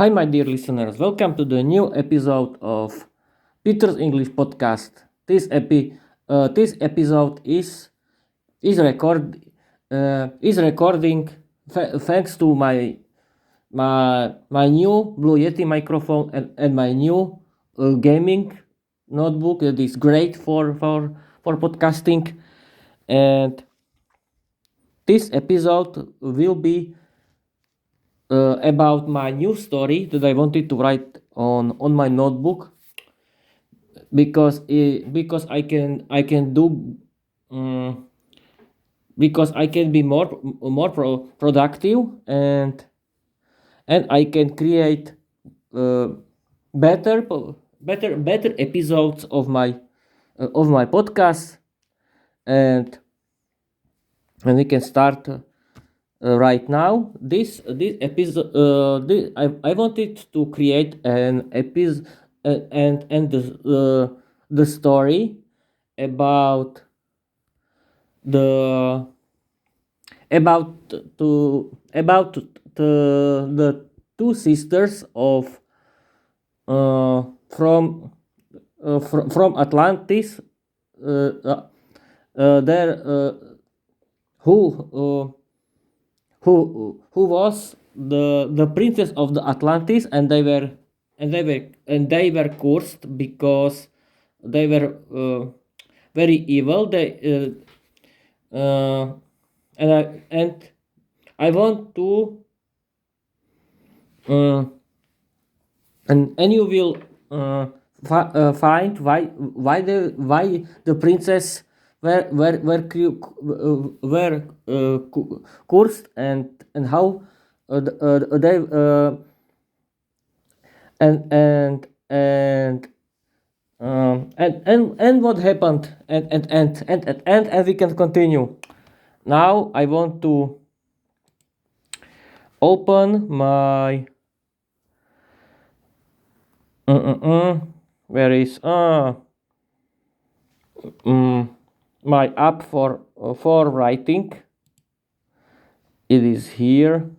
Hi, my dear listeners. Welcome to the new episode of Peter's English podcast. This episode is recording thanks to my new Blue Yeti microphone and my new gaming notebook. It is great for podcasting, and this episode will be about my new story that I wanted to write on my notebook because I can do because I can be more productive and I can create uh, better episodes of my podcast and we can start right now. This episode I wanted to create an episode and the story about the about the two sisters of uh, from from Atlantis, uh, uh, there who who was the princess of the Atlantis, and they were cursed because they were very evil. Uh, and I want to uh, and you will find why the princess were cursed, and how they and and what happened, and we can continue. Now I want to open my where is my app for writing. It is here.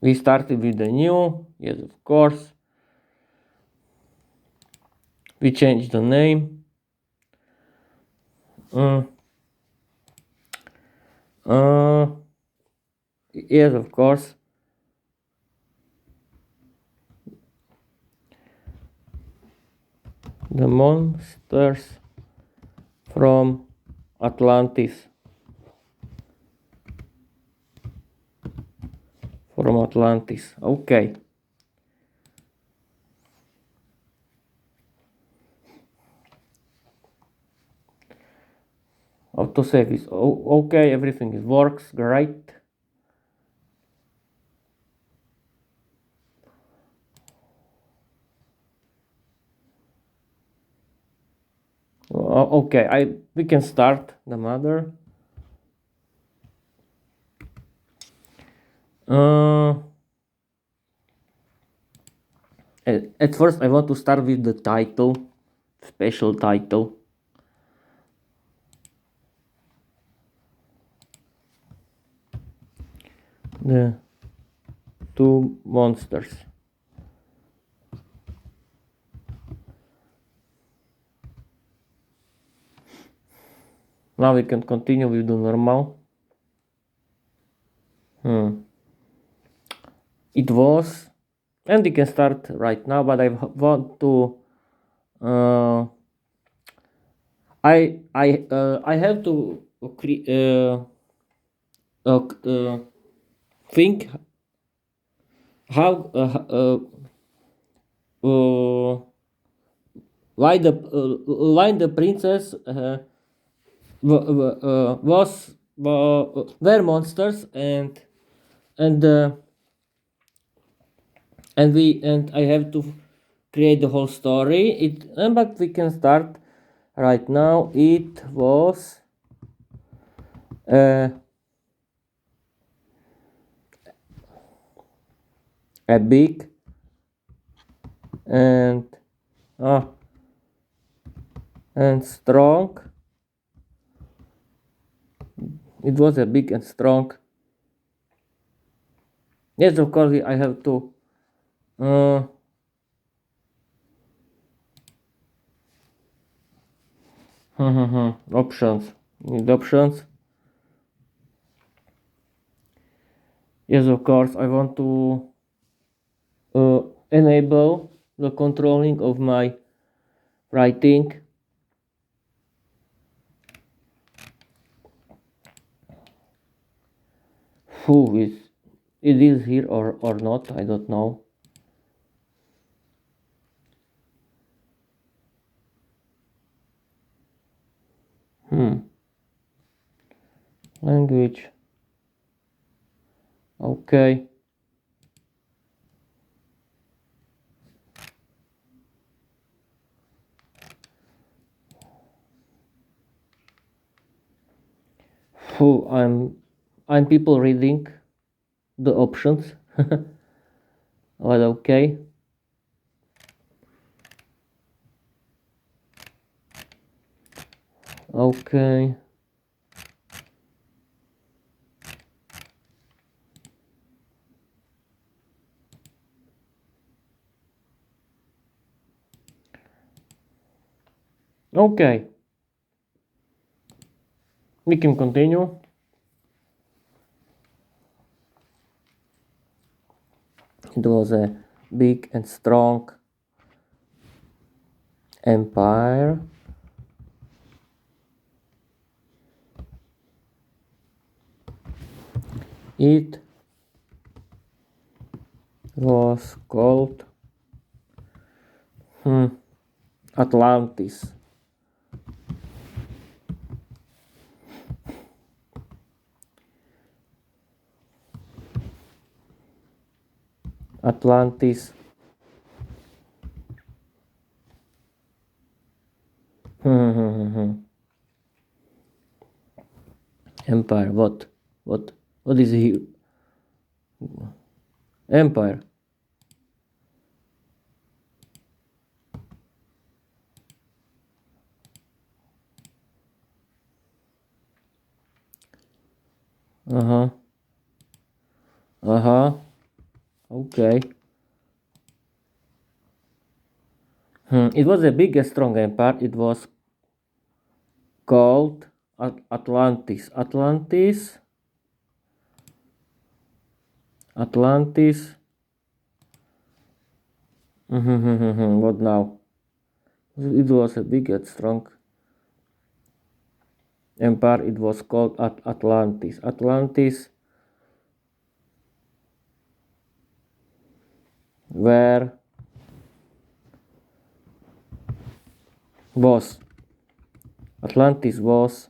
We started with the new, yes, of course. We changed the name. Yes, of course. The monsters from Atlantis. From Atlantis. Okay. Autosave is okay. Everything works great. Okay, we can start the mother. At first, I want to start with the title, special title. The two monsters. Now we can continue with the normal. It was, and we can start right now, but I want to I have to think how why the princess was were monsters, and and I have to create the whole story. But we can start right now. It was a big and uh, and strong. It was a big and strong Yes, of course, I have to. Uh, options. Need options. Yes, of course, I want to enable the controlling of my writing. Who is it is here or not? I don't know. Language. Okay. Who I'm people reading the options. Well, okay. Okay. Okay. We can continue. It was a big and strong empire. It was called Atlantis. Atlantis. Empire. What? What? What is he? Empire. Uh huh. Uh huh. Okay. It was a big and strong empire. It was called Atlantis. Atlantis. Atlantis. What now? It was a big and strong empire. It was called Atlantis. Atlantis, where was Atlantis was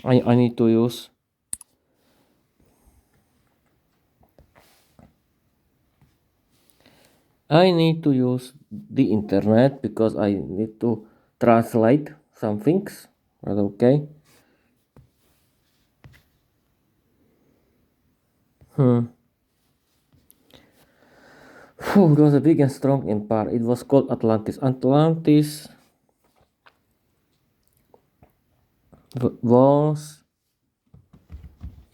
I need to use the internet because I need to translate some things. But okay. It was a big and strong empire. It was called Atlantis. Atlantis was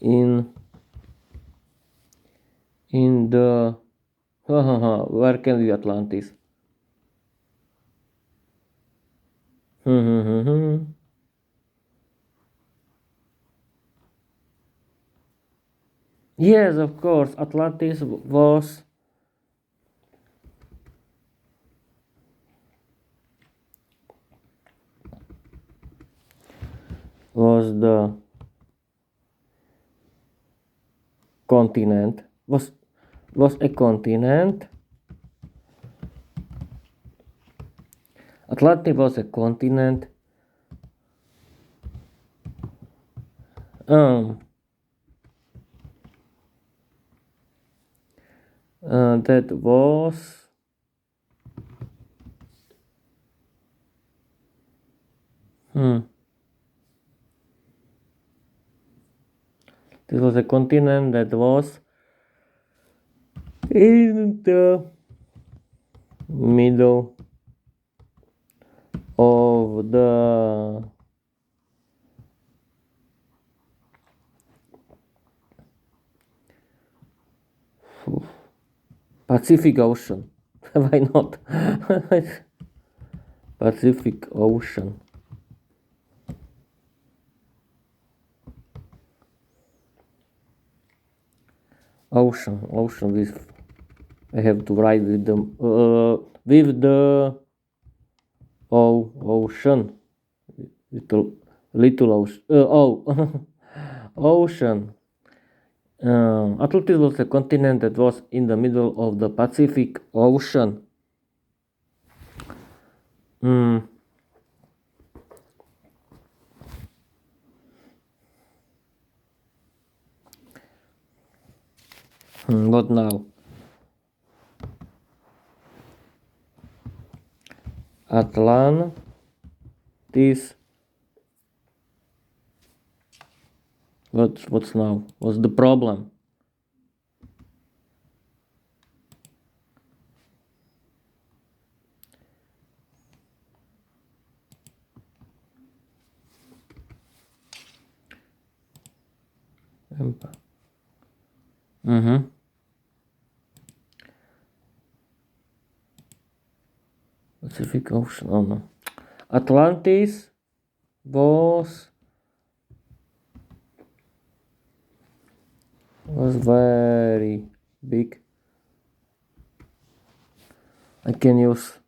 in the where can be Atlantis? Yes, of course. Atlantis was the continent. Was a continent. Atlantis was a continent. That was this was a continent that was in the middle of the Pacific Ocean. Why not? Pacific Ocean. Ocean with. I have to write with the ocean. Little ocean. Ocean. Atlantis was a continent that was in the middle of the Pacific Ocean. What now? Atlantis. What's now? What's the problem? Pacific Ocean. Oh no. Atlantis was very big. I can use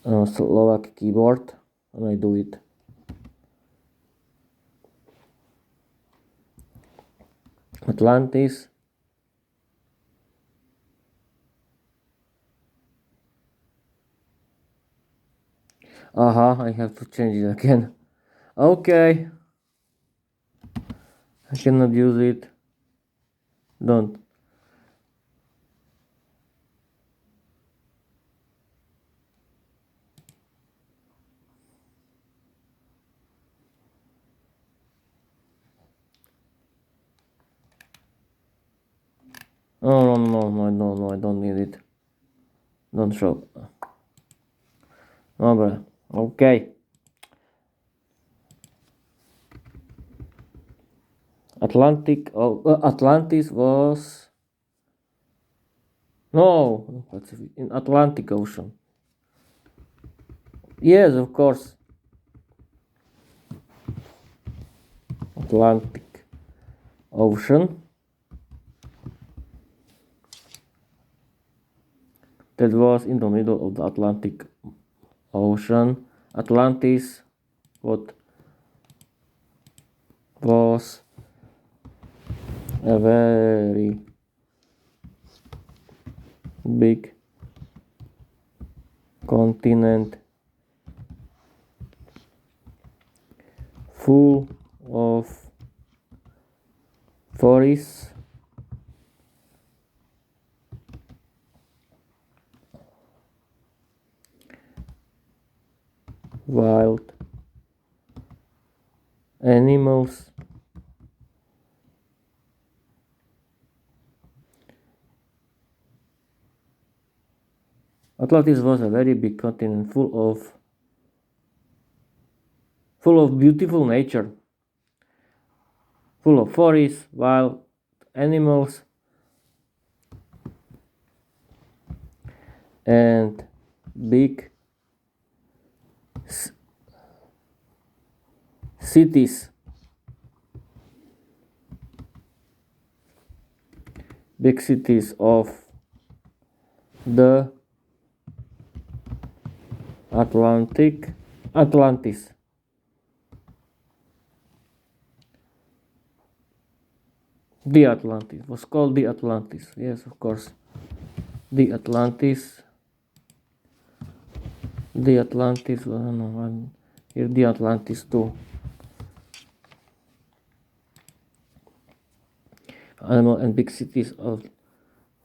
Slovak keyboard and I do it. Atlantis. I have to change it again. Okay. I cannot use it. Don't. Oh no, I don't need it. Don't show. Okay. Atlantis was in Atlantic Ocean. Yes, of course. Atlantic Ocean. That was in the middle of the Atlantic Ocean. Atlantis, what was a very big continent full of forests, wild animals, Atlantis was a very big continent full of beautiful nature, full of forests, wild animals, and big cities. Big cities of the Atlantis. The Atlantis was called the Atlantis. Yes, of course. The Atlantis. The Atlantis. I'm here. The Atlantis too. Animal and big cities of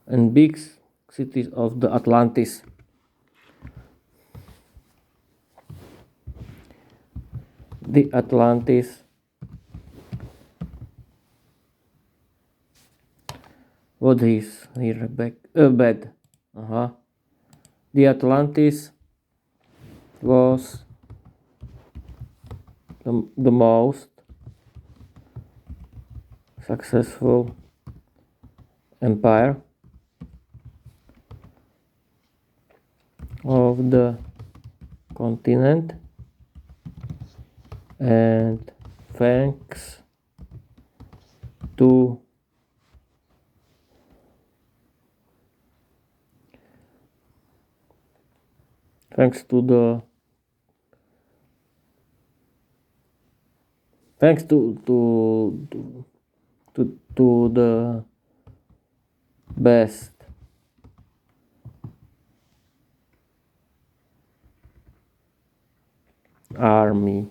the Atlantis. The Atlantis. What is here? Bed. The Atlantis was the most successful empire of the continent, and thanks to the thanks to the best arms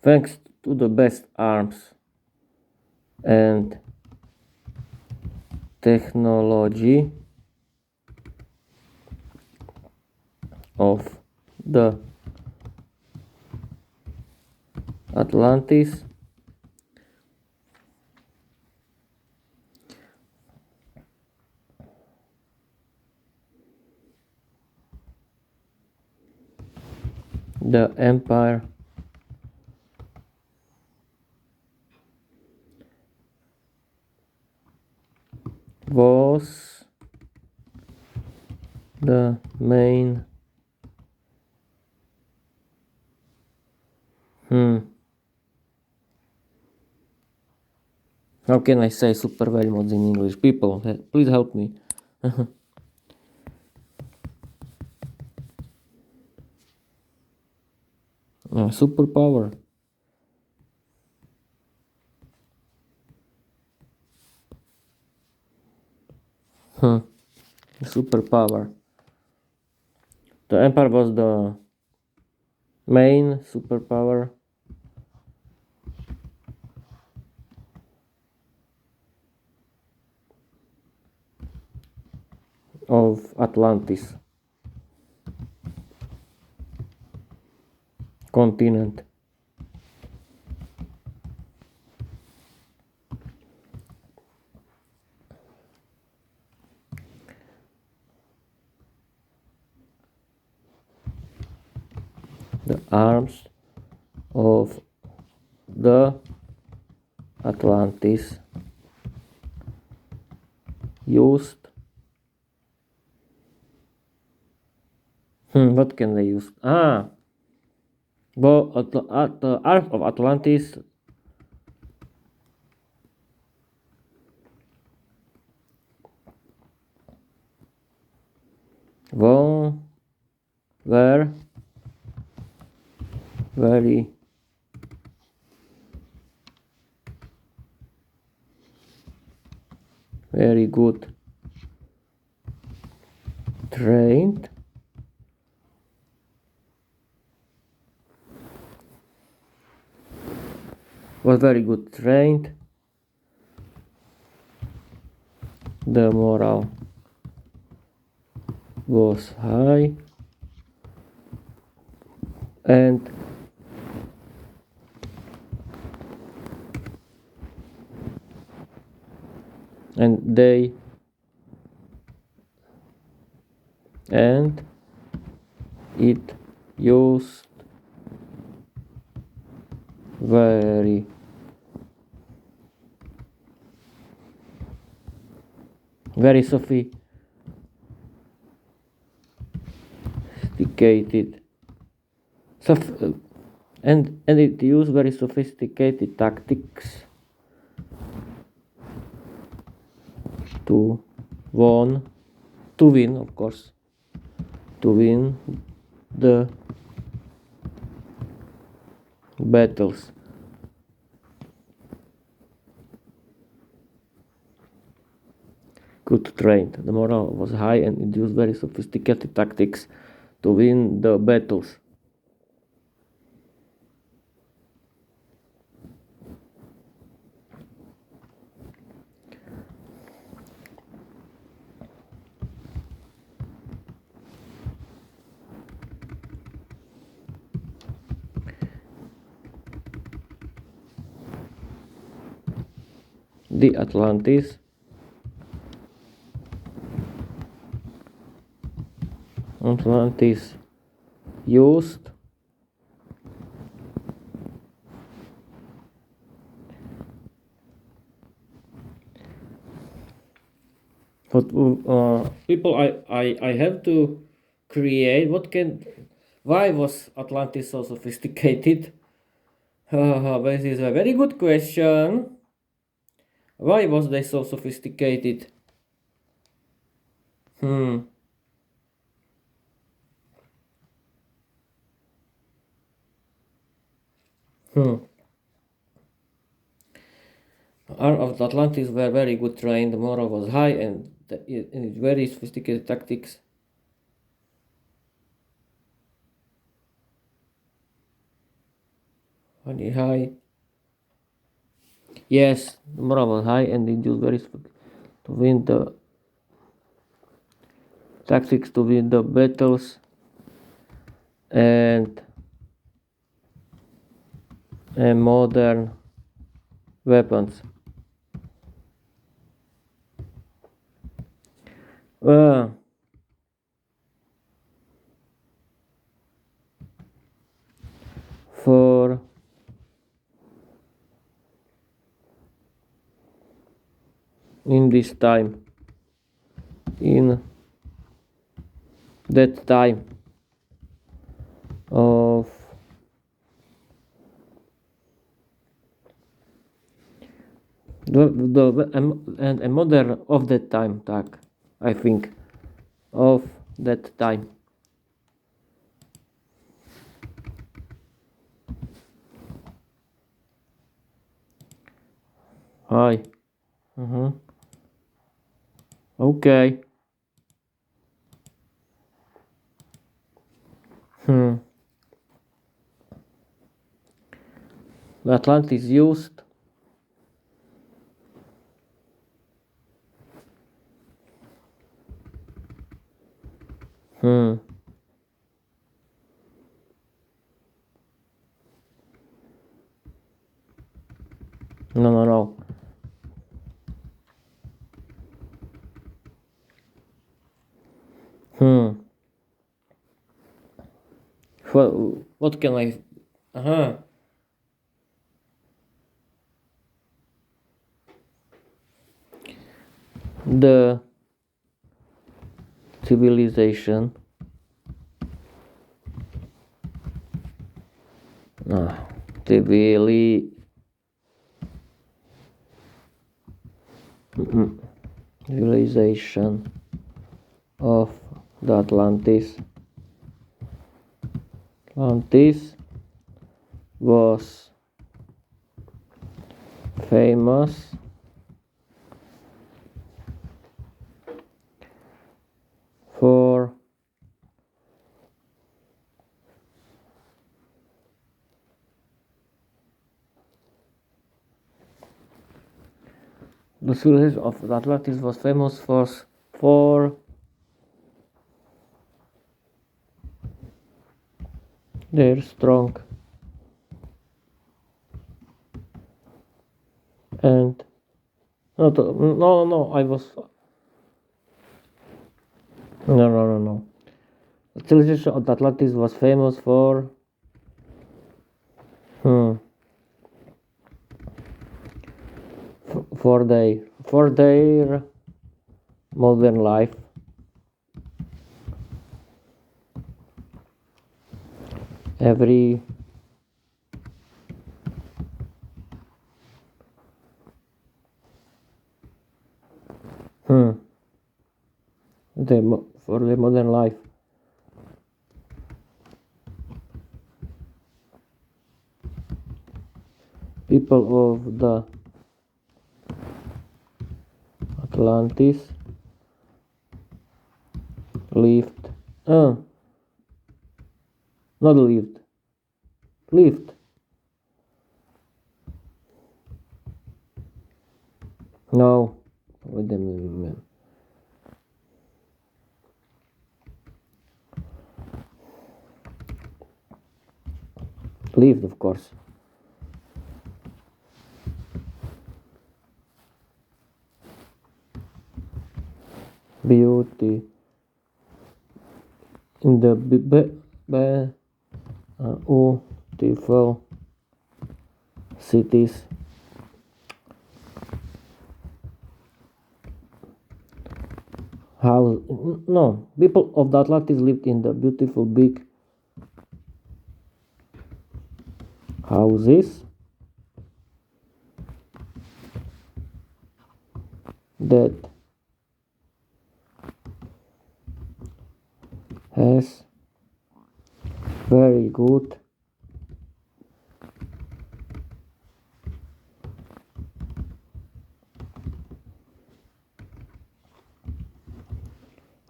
thanks to the best arms and technology of the Atlantis, the empire was the main how can I say super value mods in English? People, please help me. Superpower. Superpower. The Empire was the main superpower of Atlantis continent. The arms of the Atlantis used what can they use? The arms of Atlantis were very good trained the morale was high, and they and it used very sophisticated and it used very sophisticated tactics to win, of course, to win the battles. Good trained. The morale was high and it used very sophisticated tactics to win the battles. The Atlantis used people, I have to create. Why was Atlantis so sophisticated? This is a very good question. Why was they so sophisticated? Hmm. Hmm. Our of the Atlantis were very good trained. The morale was high and very sophisticated tactics. Very high. Yes, the morale was high and it used to win the tactics to win the battles and modern weapons. Uh, for in this time, in that time of and a modern of that time tag, I think, of that time. Hi. Okay. Hmm. Atlantis used. Hmm. No. Hmm. What can I? Uh-huh. The civilization. Civili. Civilization of the Atlantis. Atlantis was famous for the civilization of the Atlantis was famous for their strong and no I was no. The civilization of the Atlantis was famous hmm, for their modern life. Every for the modern life. People of the Atlantis lived, not lived. No, wait a minute. Lived, of course. Beauty in the beautiful cities house. No, people of the Atlantis lived in the beautiful big houses that has very good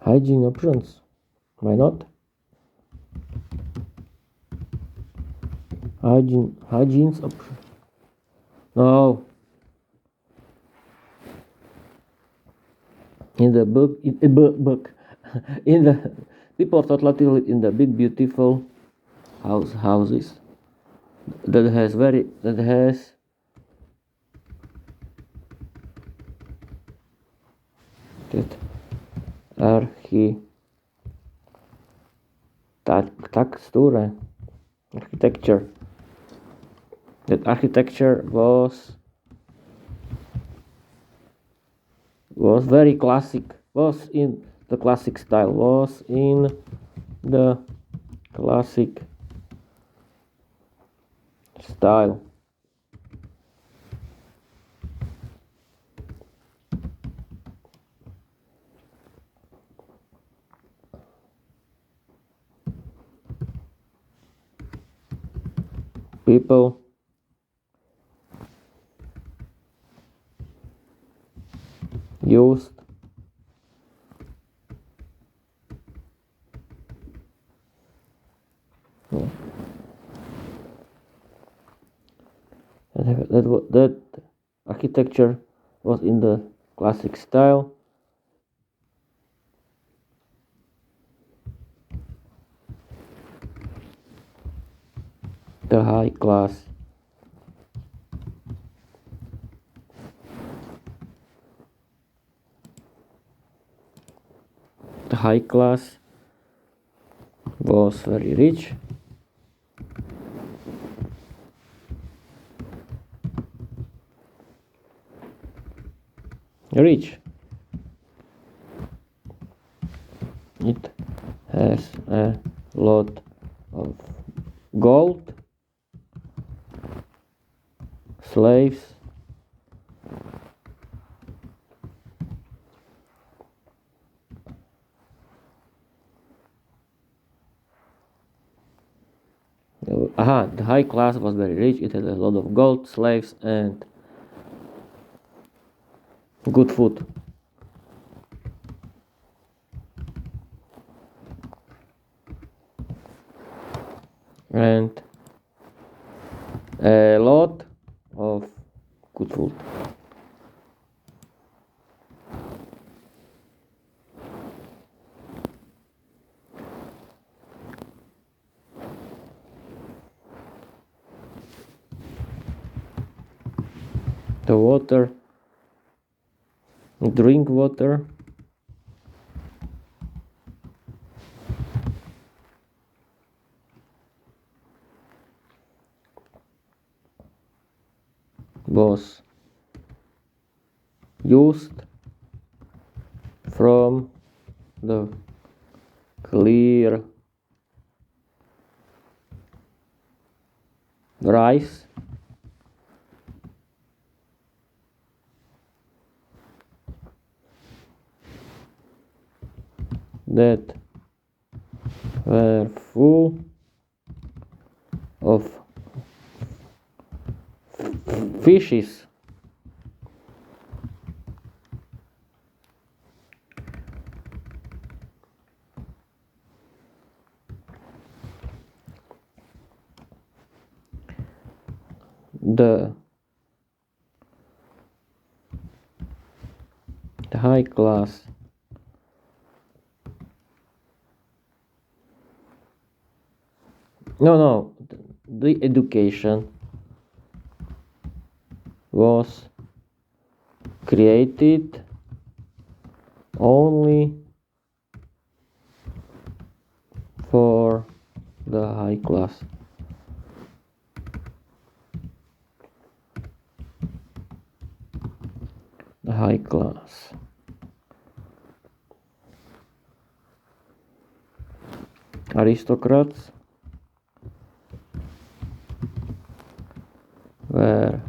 hygiene options. Why not? Hygiene's option. No. In the book, in the people of Atlantis live in the big beautiful houses that has that architecture. That architecture was very classic. Was in the classic style. Was in the classic style. People used that architecture was in the classic style. The high class was very rich. It has a lot of gold, slaves, the high class was very rich. It had a lot of gold, slaves, and good food. And a lot of good food. The water, drink water, was used from the clear rice that were full of fishes. The high class the education was created only for the high class. The high class. aristocrats were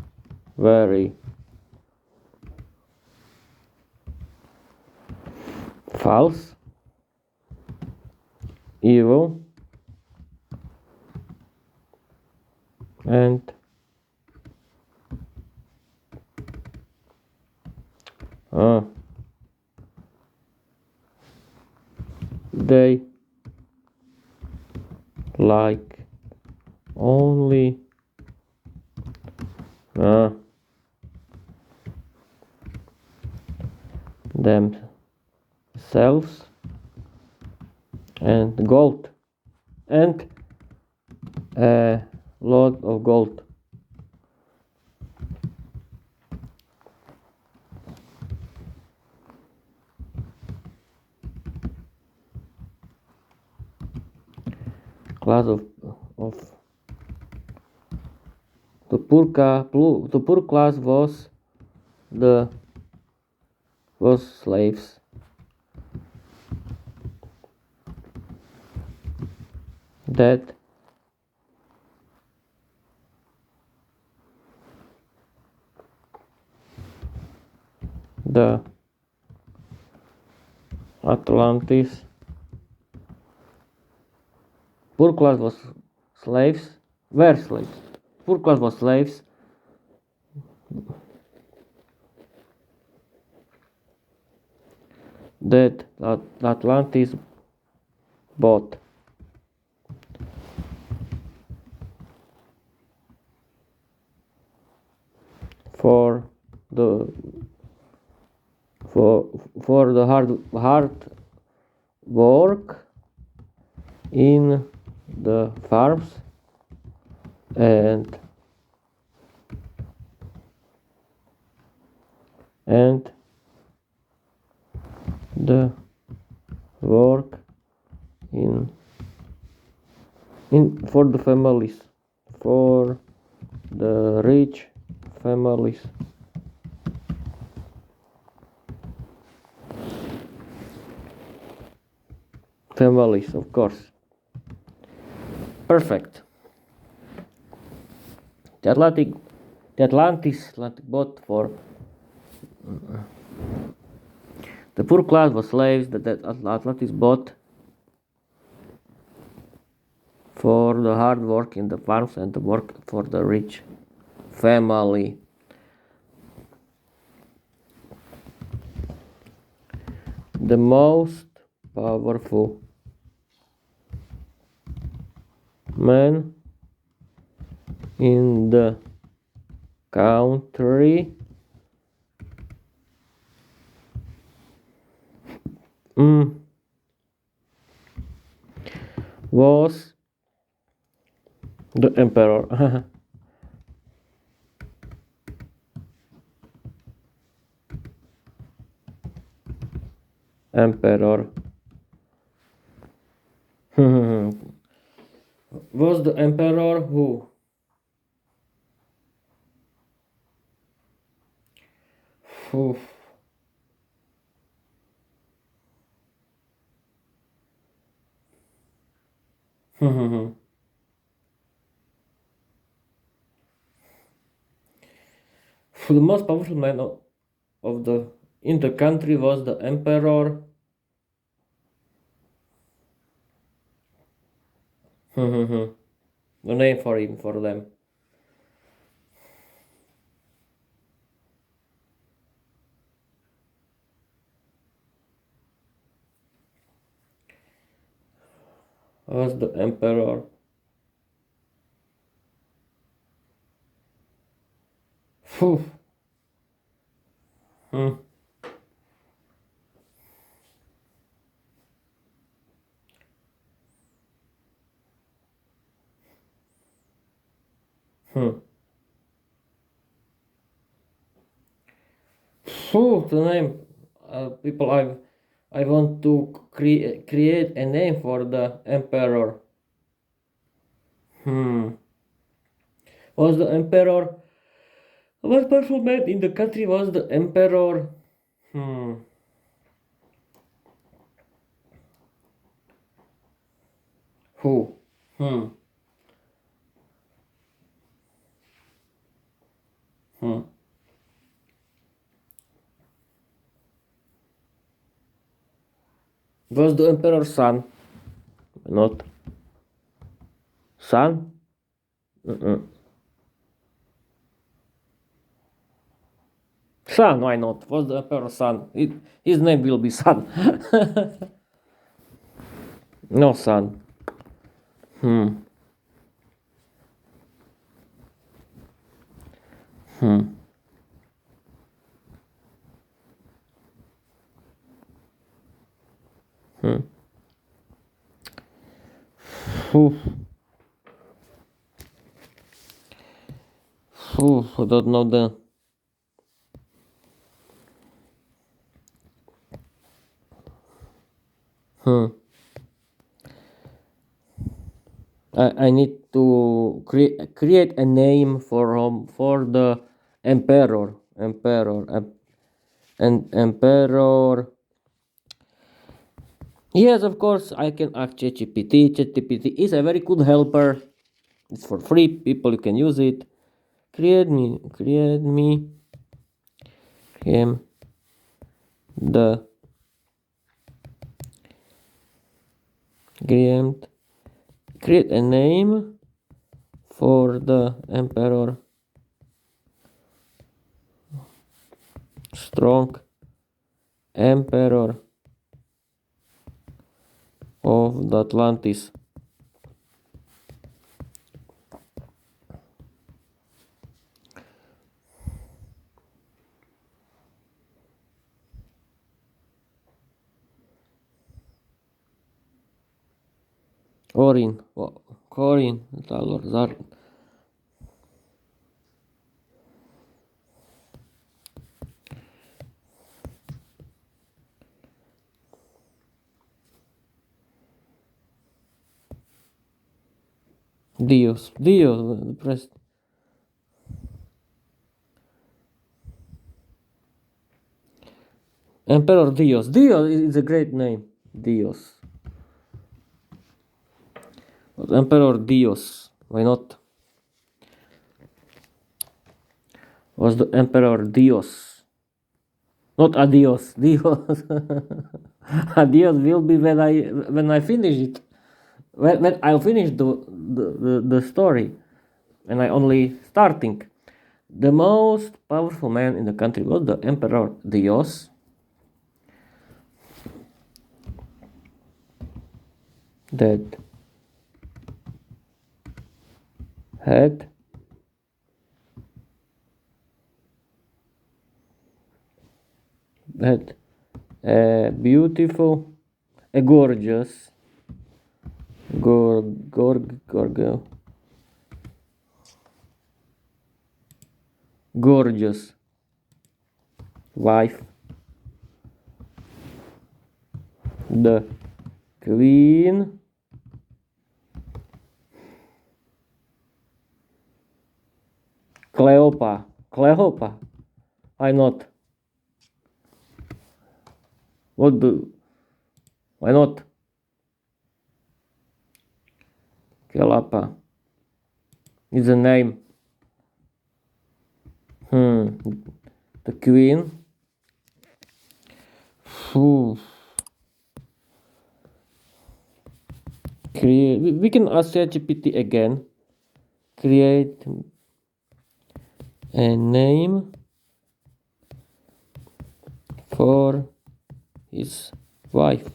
very false, evil, and they like only themselves and gold and a lot of gold. Class of the poor class was slaves. That the Atlantis poor class was slaves were slaves. Poor class was slaves. That Atlantis bought for the hard work in the farms and the work in for the families, for the rich families. Families, of course. Perfect. The Atlantis bought for the poor class was slaves that Atlantis bought for the hard work in the farms and the work for the rich family. The most powerful man in the country was the emperor. Emperor was the emperor who the most powerful man of the in the country was the emperor. The name for him, for them. Was the emperor. The name. People, I want to create a name for the emperor. Was the emperor? What powerful man in the country was the emperor? Who? Hmm. Hmm. Was the emperor's son? Not son? Mm-mm. Son, why not? Was the emperor's son? His name will be son. No son. Hmm. Hmm. Hmm. Whew. I don't know the. Hmm. I need to create a name for the and emperor. Yes, of course, I can ask ChatGPT. ChatGPT is a very good helper. It's for free. People you can use it. Create me him the create create a name for the emperor. Strong emperor of the Atlantis. Corin, Zar. Dios, press. Emperor Dios is a great name. Dios. But Emperor Dios, why not? Was the Emperor Dios. Not adios, Dios. Adios will be when I finish it. When I'll finish the story. And I only starting. The most powerful man in the country was the Emperor Dios. That had had a beautiful, a gorgeous, gorgeous wife, the Queen Cleopa. Why not? What do? Why not? Cleopa is a name. The Queen. Whew. We can ask ChatGPT again. Create a name for his wife.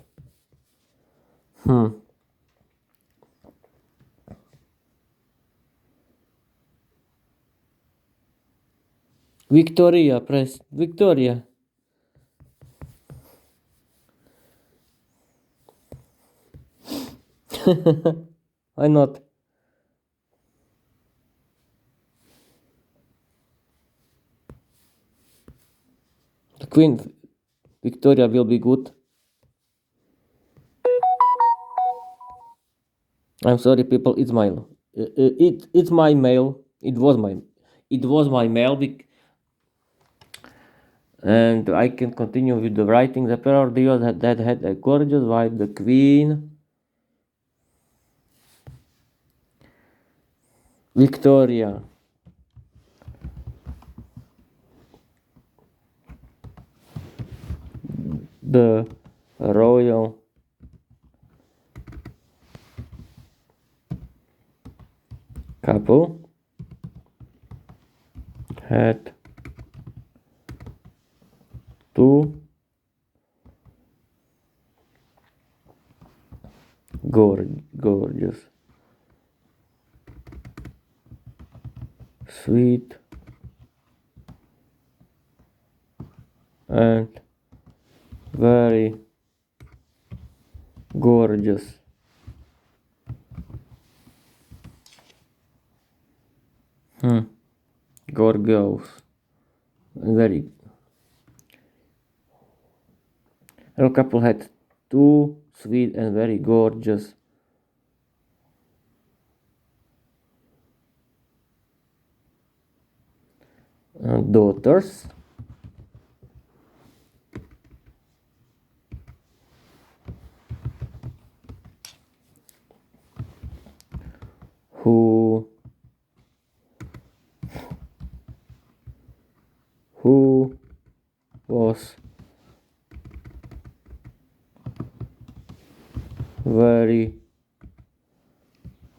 Victoria, press Victoria. Why not? The Queen Victoria will be good. I'm sorry, people. It's my it's my mail. It was my mail. And I can continue with the writing. The Emperor Dios that had a gorgeous wife, the Queen Victoria. The royal couple had two gorgeous, sweet, and very gorgeous gorgeous, very. Her couple had two sweet and very gorgeous daughters. Who was very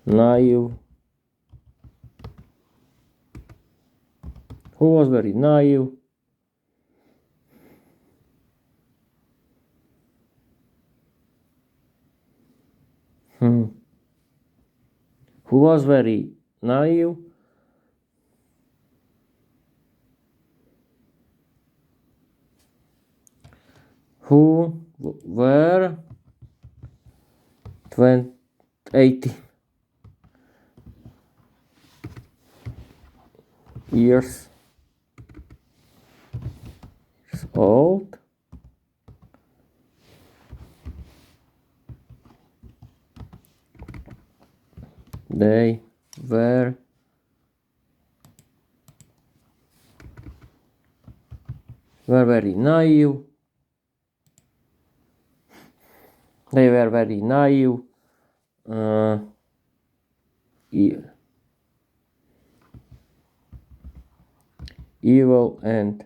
naive, who was very naive, who was very naive, who were 80 years old. They were very naive. They were very naive, evil, and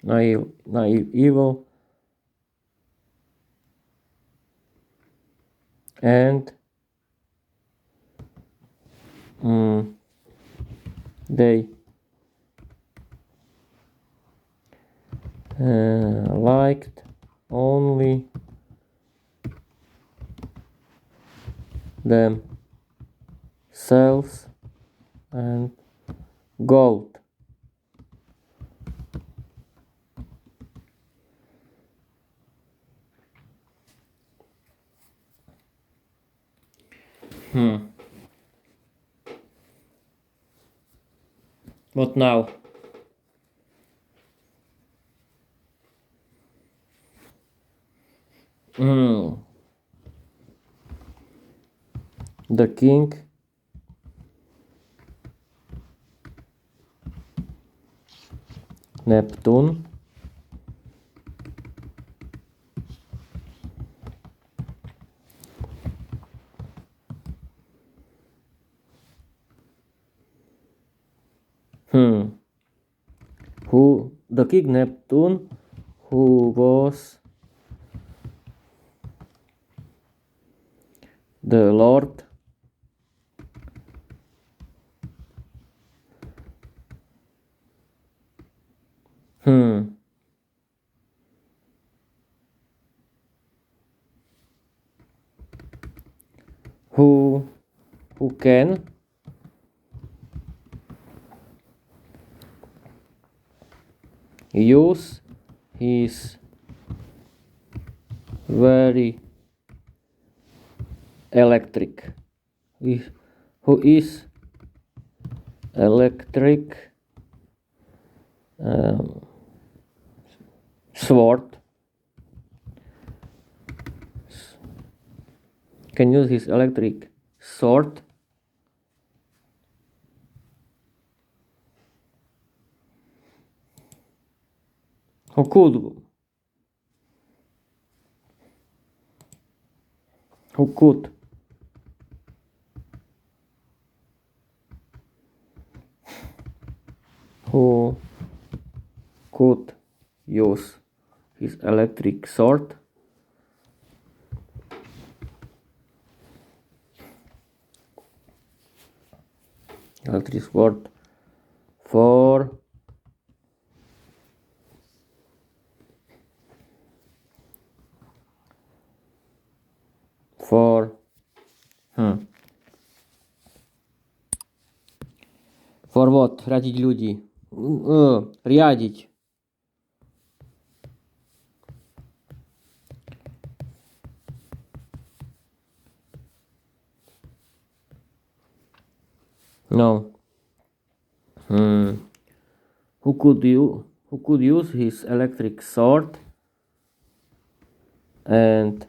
naive, evil, and they liked only themselves and gold. What now? The king Neptune who the king Neptune, who was the lord who can use his very electric, who is electric sword, can use his electric sword who could who could use his electric sword for for for what? Рядить ľudí. Riadiť. No. Who could use his electric sword and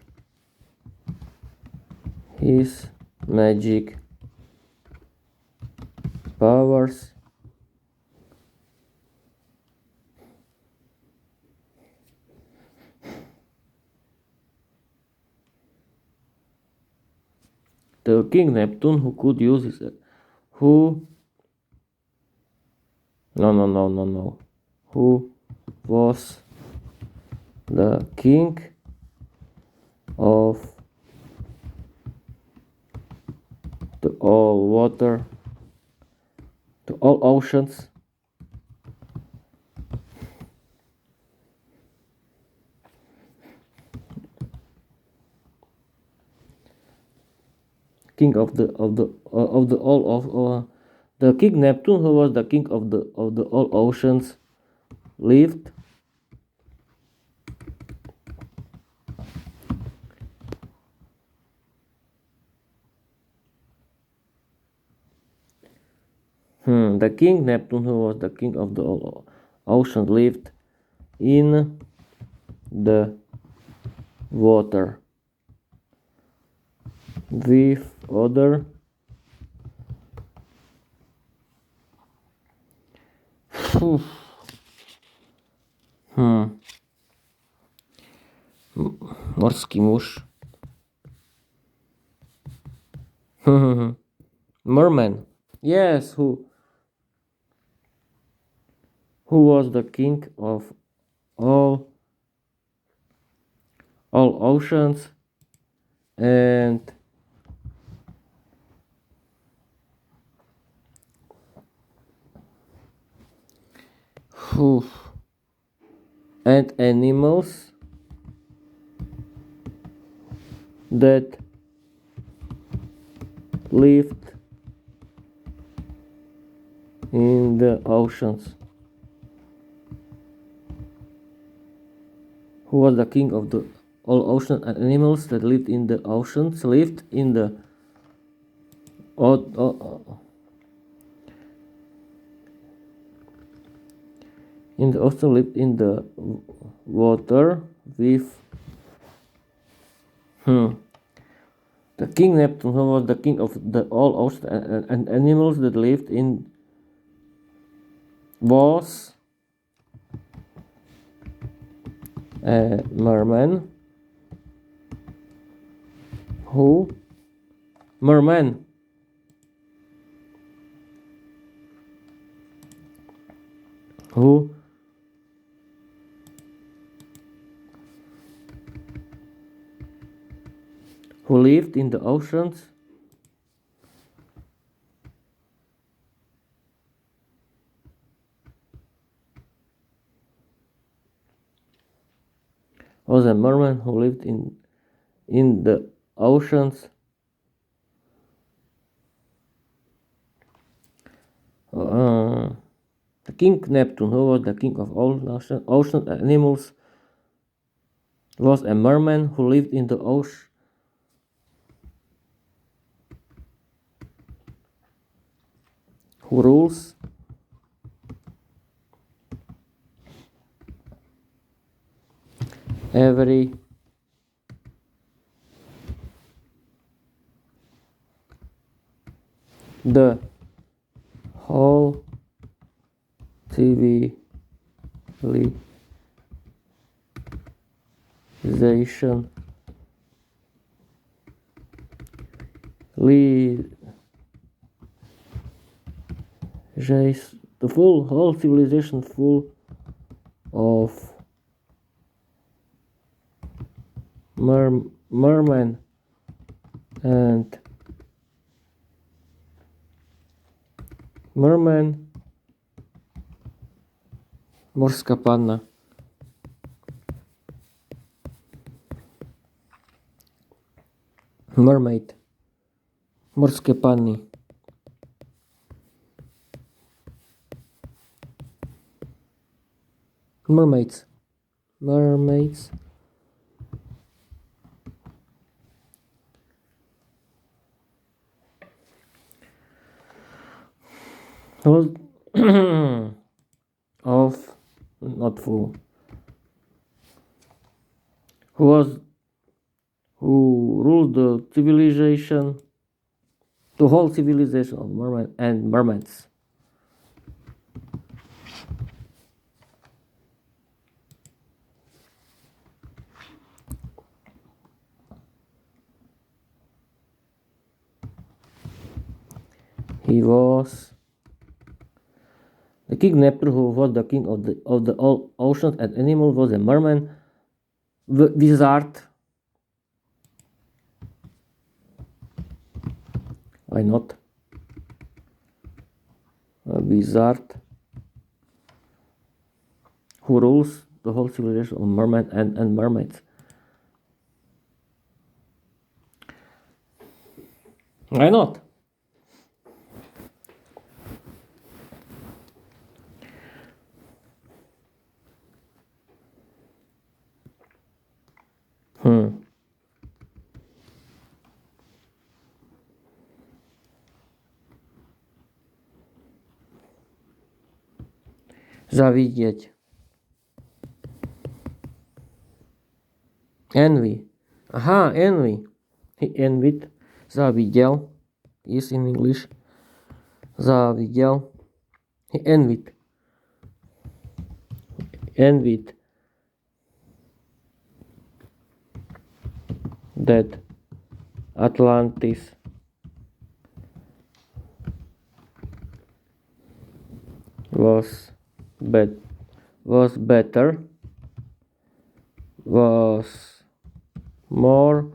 his magic powers the King Neptune who could use his who who was the king of the all water, the all oceans, king of the all of the King Neptune, who was the king of the all oceans, lived the King Neptune, who was the king of the all oceans, lived in the water with other morský muž. Merman. Yes, who was the king of all oceans and animals that lived in the oceans. Who was the king of the all ocean and animals that lived in the oceans? Lived in the ocean, lived in the water with the King Neptune, who was the king of the all ocean and animals that lived in, was a merman who lived in the oceans was a merman who lived in the oceans the King Neptune, who was the king of all ocean animals, was a merman who lived in the ocean who rules every the whole civilization the whole civilization full of mermen and morská panna. Mermaid, morské panny. Mermaids. Was of not full. Who ruled the civilization, the whole civilization of mermen and mermaids. He was the king Neptune, who was the king of the all oceans and animals, was a merman wizard. Why not? A wizard who rules the whole civilization of mermen and mermaids. Why not? Zaviděť. Envy. Aha, envy. He envied. Zaviděl is in English. Zaviděl. He envied. That Atlantis was better, was more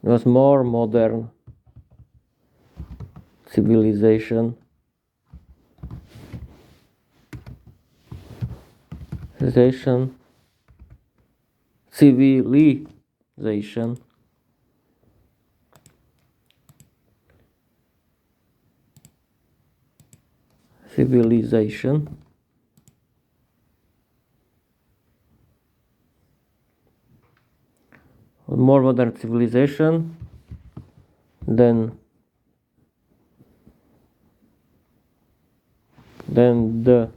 was more modern civilization. Civilization. More modern civilization than the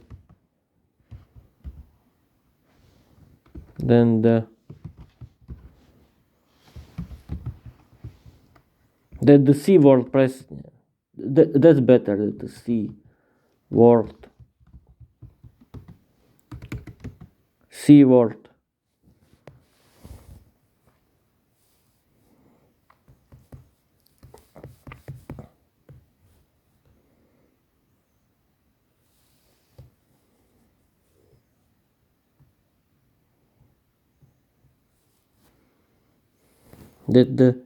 sea world press. That's better. The sea world. That the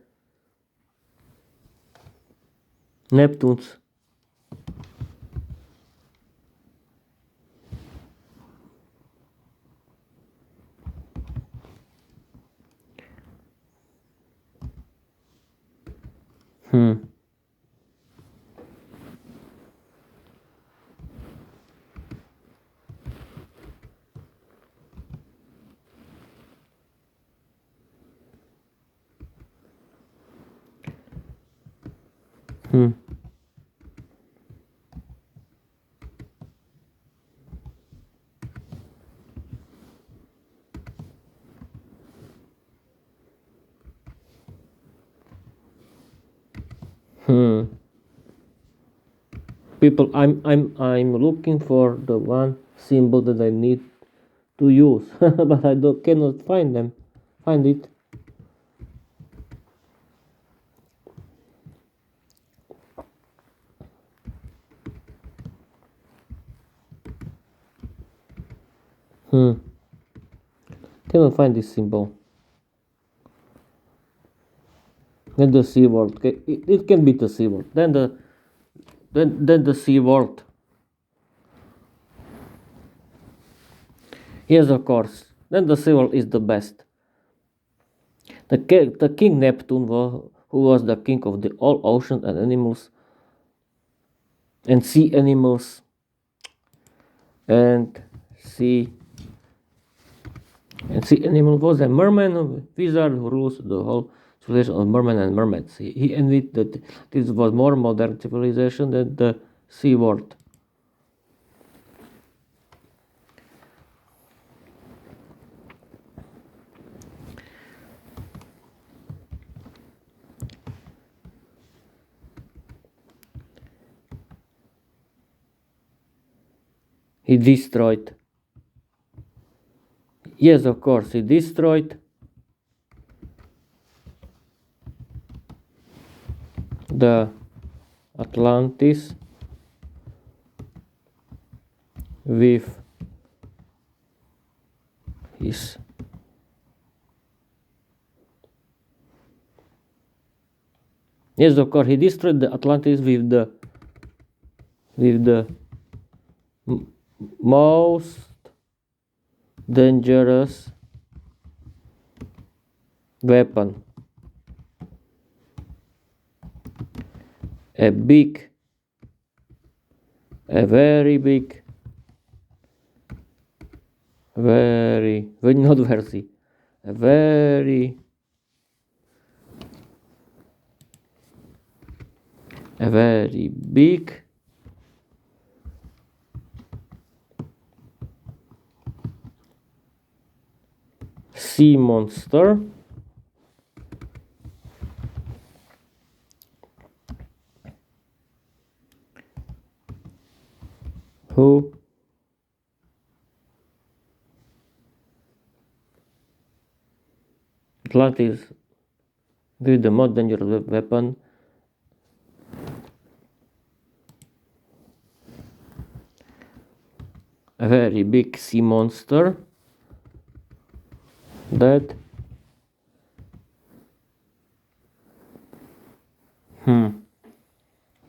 Neptunes People, I'm looking for the one symbol that I need to use, but I cannot find it. Cannot find this symbol. Then the C word. Okay, it can be the C word. Then the C word. Yes, of course. Then the C word is the best. The King Neptune, who was the king of the all ocean and animals and sea animals and sea sea animal, was a merman wizard who rules the whole civilization of mermen and mermaids. He admitted that this was more modern civilization than the sea world. He destroyed. Yes, of course, he destroyed the Atlantis with his yes, of course, he destroyed the Atlantis with the most dangerous weapon. A very big, very not very, a very big sea monster who Atlantis with the most dangerous weapon. A very big sea monster that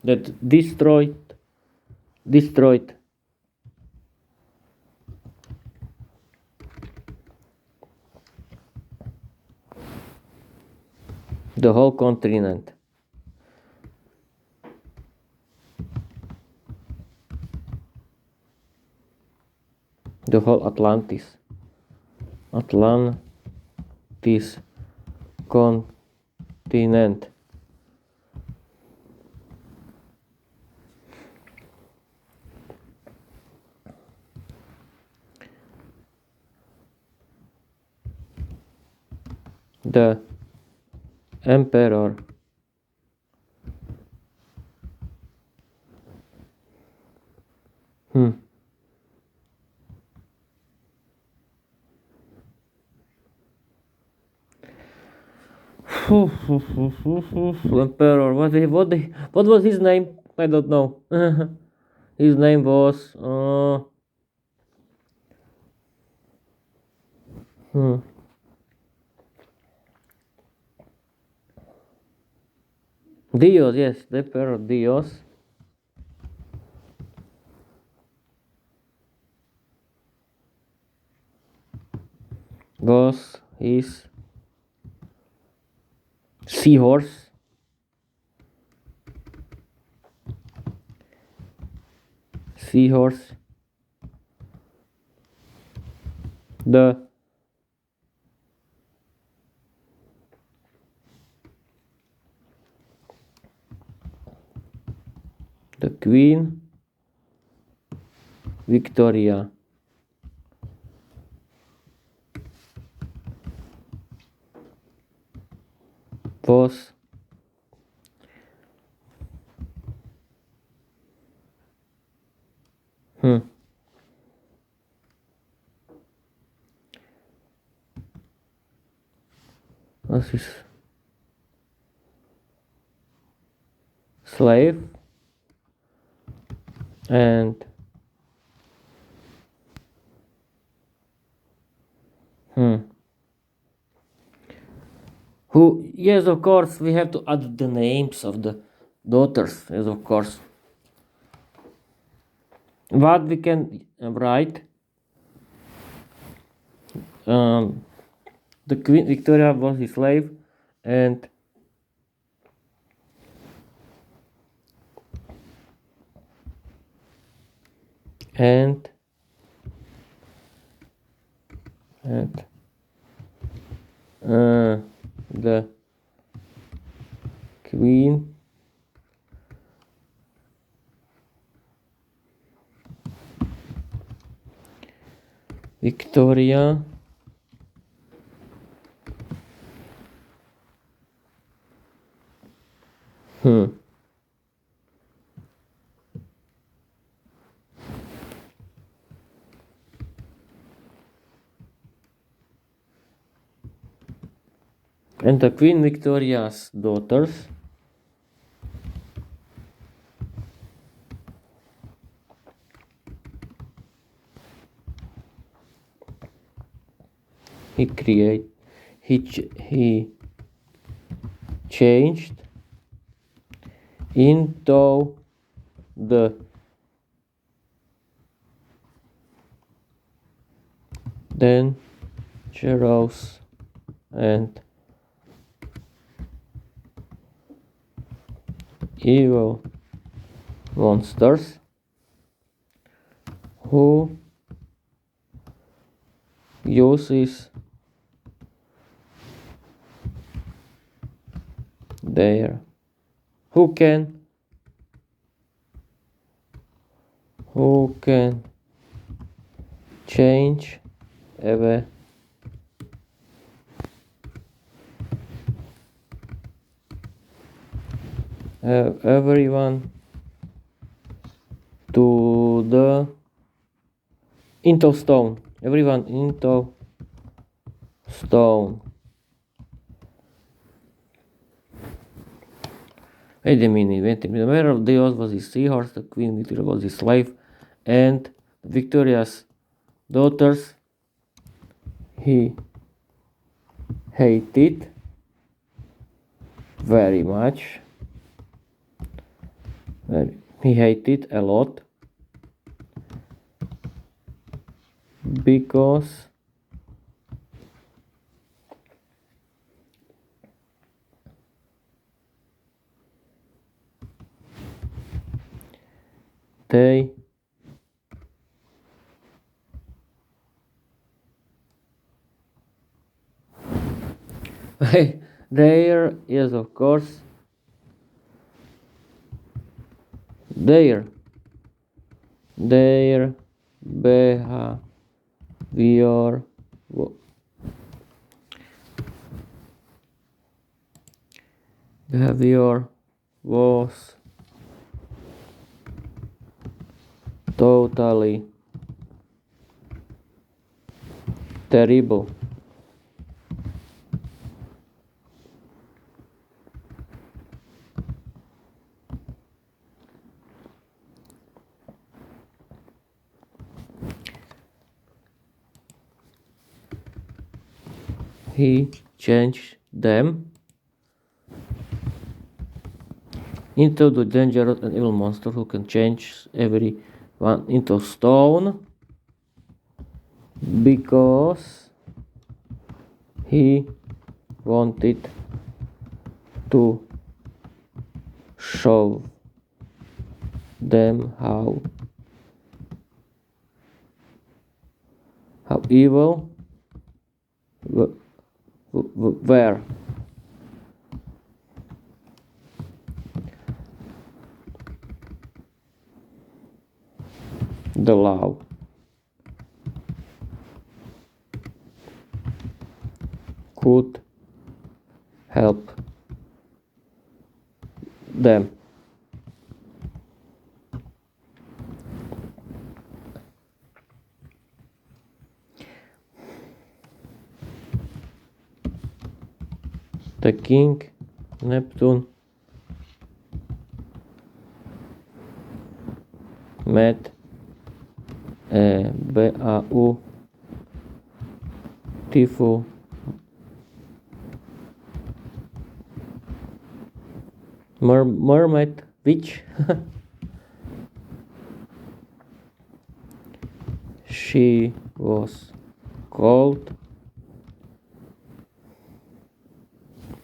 that destroyed the whole continent. The whole Atlantis continent. The emperor emperor, what was his name? I don't know. His name was Dios, yes, the emperor Dios was his seahorse. The Queen Victoria was was his slave, and who, yes, of course, we have to add the names of the daughters, yes, of course. What we can write, the Queen Victoria was his slave, and and and the Queen Victoria and the Queen Victoria's daughters he changed into the dangerous and evil monsters who uses their who can change ever everyone to the into stone, everyone into stone. Wait a minute. The mayor of Dios was his seahorse, the Queen Victoria was his slave, and Victoria's daughters he hated very much. He hated a lot because they there is, of course, their behavior was totally terrible. He changed them into the dangerous and evil monster who can change everyone into stone because he wanted to show them how evil were. The law could help them. the king, Neptune, met BAU Tifu mermaid witch. She was called.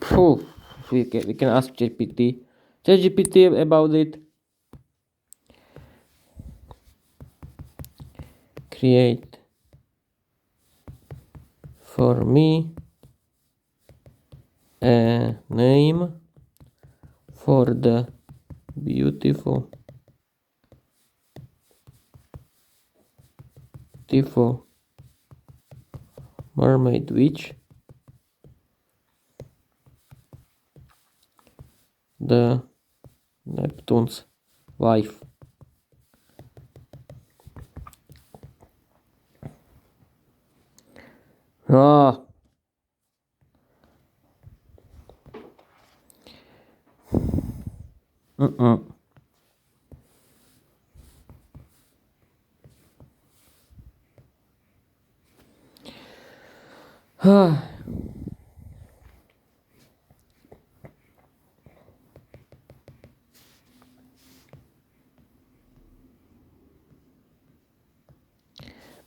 Phew, we can ask ChatGPT about it. Create for me a name for the beautiful mermaid witch, the Neptune's wife. Ah.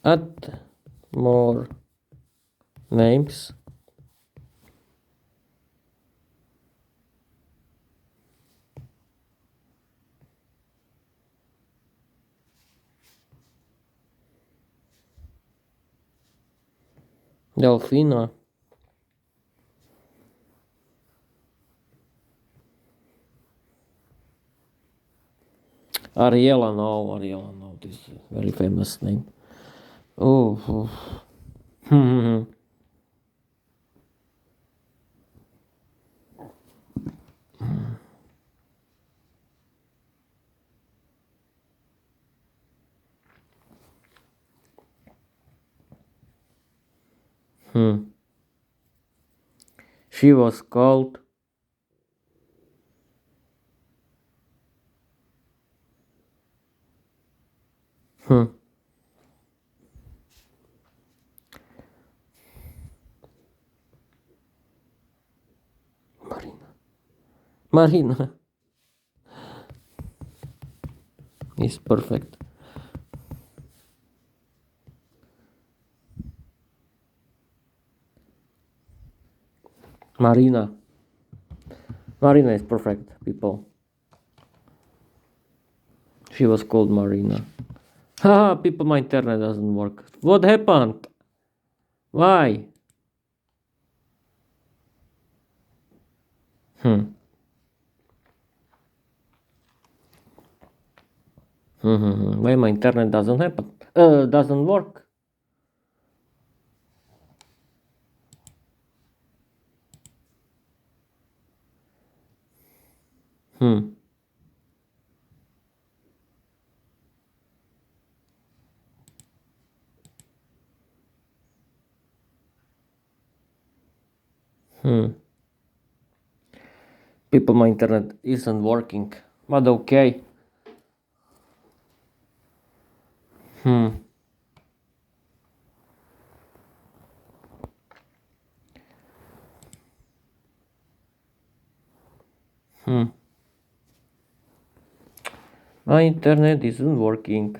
Add more names. Delfina. Ariela, no, this is a very famous name. Oh. She was called Marina. Is perfect. Marina is perfect, people. She was called Marina. Haha, people, my internet doesn't work. What happened? Why? Why my internet doesn't work? People, my internet isn't working. But okay. My internet isn't working.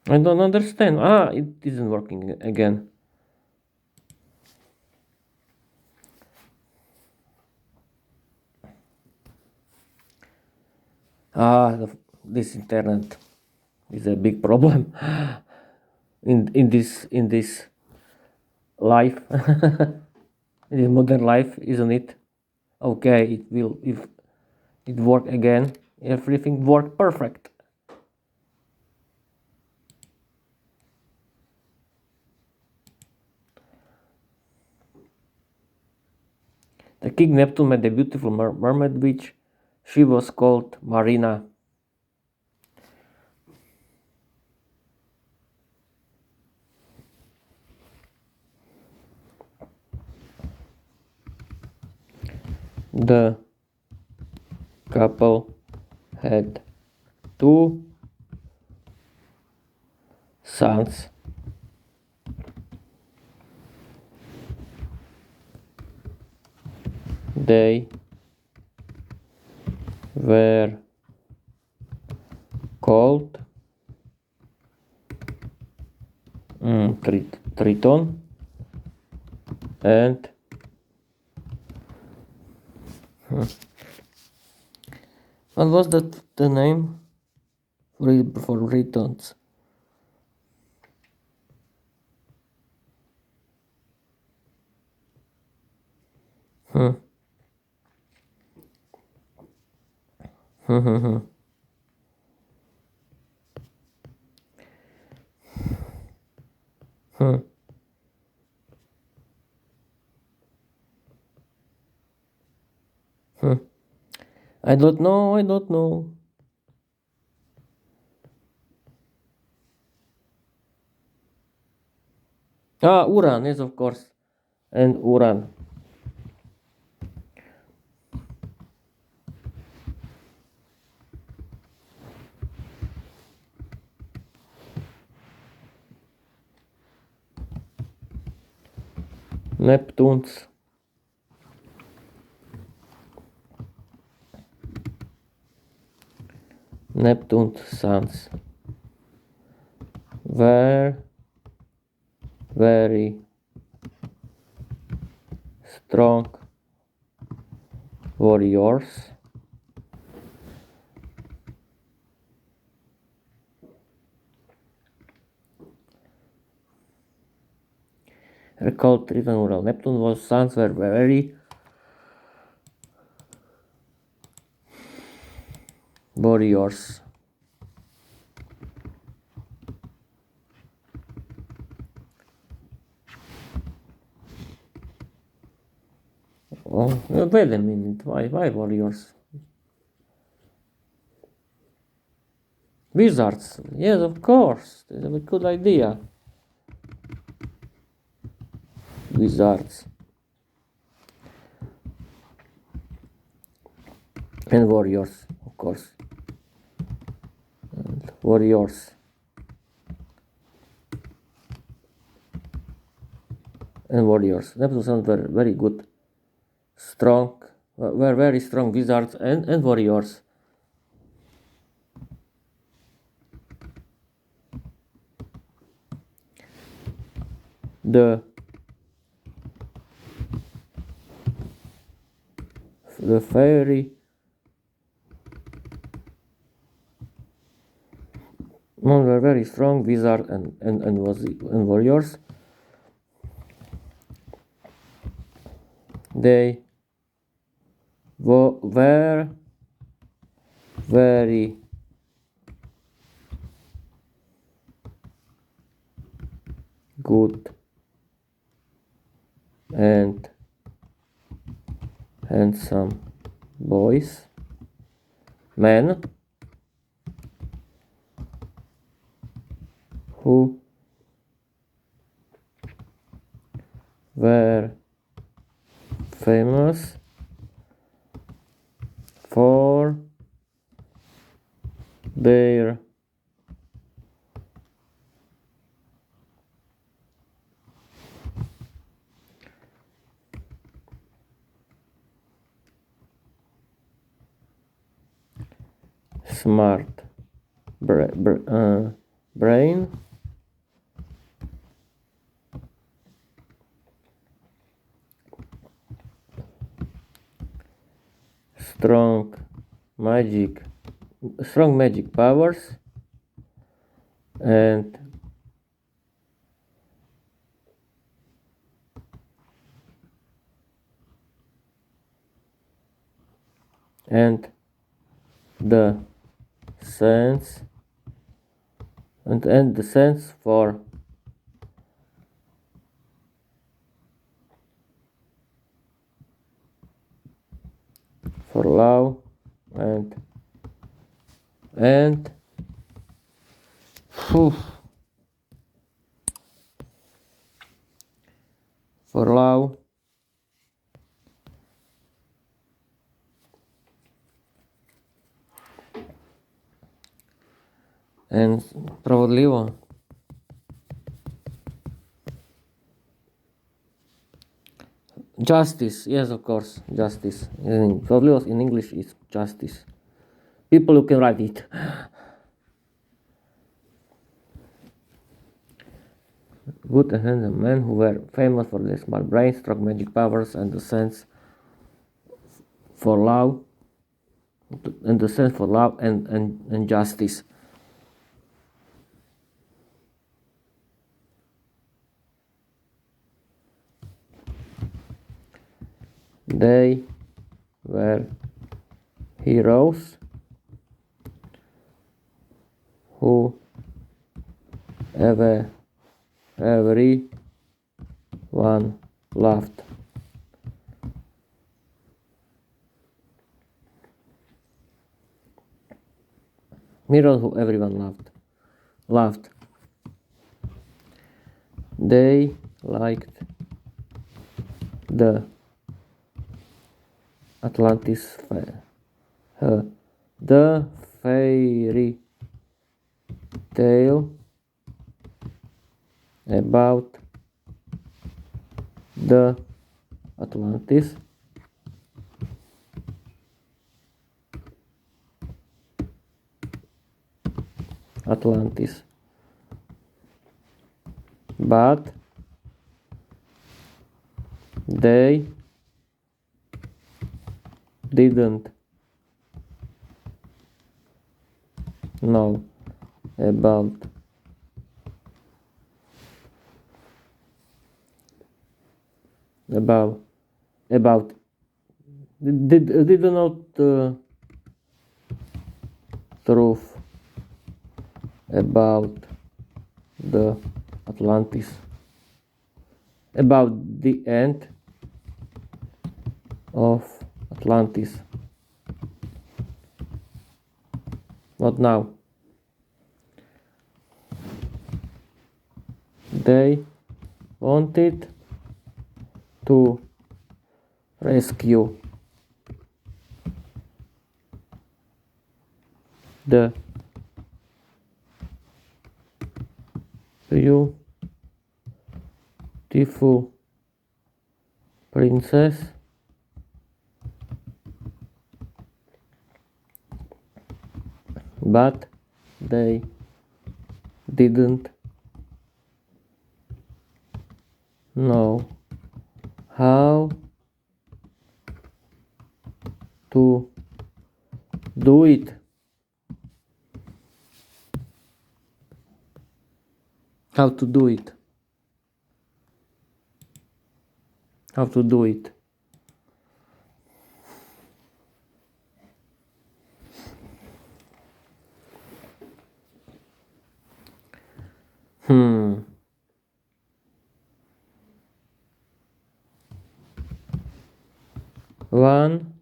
I don't understand. It isn't working again. This internet is a big problem in this life, in this modern life, isn't it? Okay, it will, if it work again, everything work perfect. The King Neptune met a beautiful mermaid witch. She was called Marina. The couple had 2 sons. They were called Triton and what was the name for Tritons? I don't know. Uran, yes, of course. And Uran. Neptune's sons were very strong warriors. Recalled Triton Ural. Neptune's sons were very warriors. Oh, wait a minute. Why warriors? Wizards. Yes, of course. That's a good idea. Wizards. And warriors, of course. And warriors. And warriors. Neptune's sons were very good. Strong. Were very strong wizards and warriors. The fairy were very strong wizards and warriors. They were very good and handsome men who were famous for their smart brain, strong magic powers, and the sense and the sense for for love and phew, for love and справедливо. Justice, yes, of course, justice. Spravedlivost in English is justice. People who can write it. Good and handsome men who were famous for their smart brains, strong magic powers, and the sense for love, and justice. They were heroes who everyone loved. Heroes who everyone loved. They liked the Atlantis the fairy tale about the Atlantis. But they didn't know about did not truth about the Atlantis, about the end of Atlantis. Not now. They wanted to rescue the beautiful princess but they didn't know how to do it. How to do it. One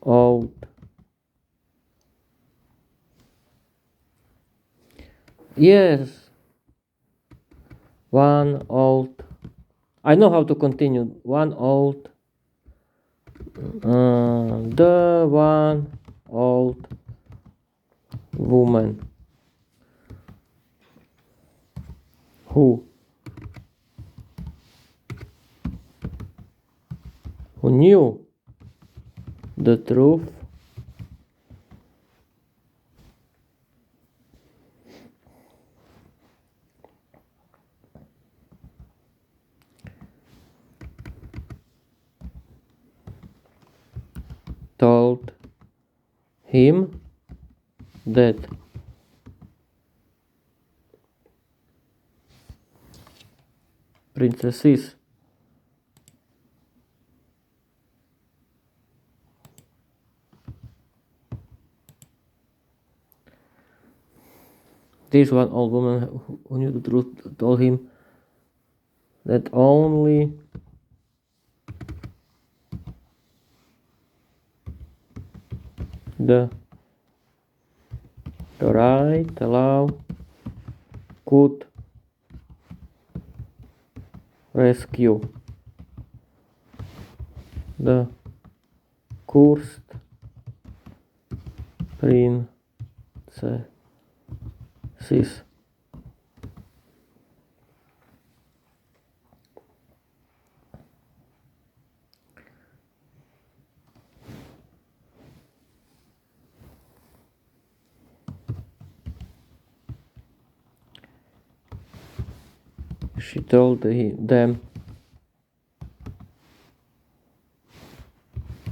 old one old I know how to continue. One old the one old woman who knew the truth told him that princesses this one old woman who knew the truth told him that only the right allow could rescue the cursed princesses. She told them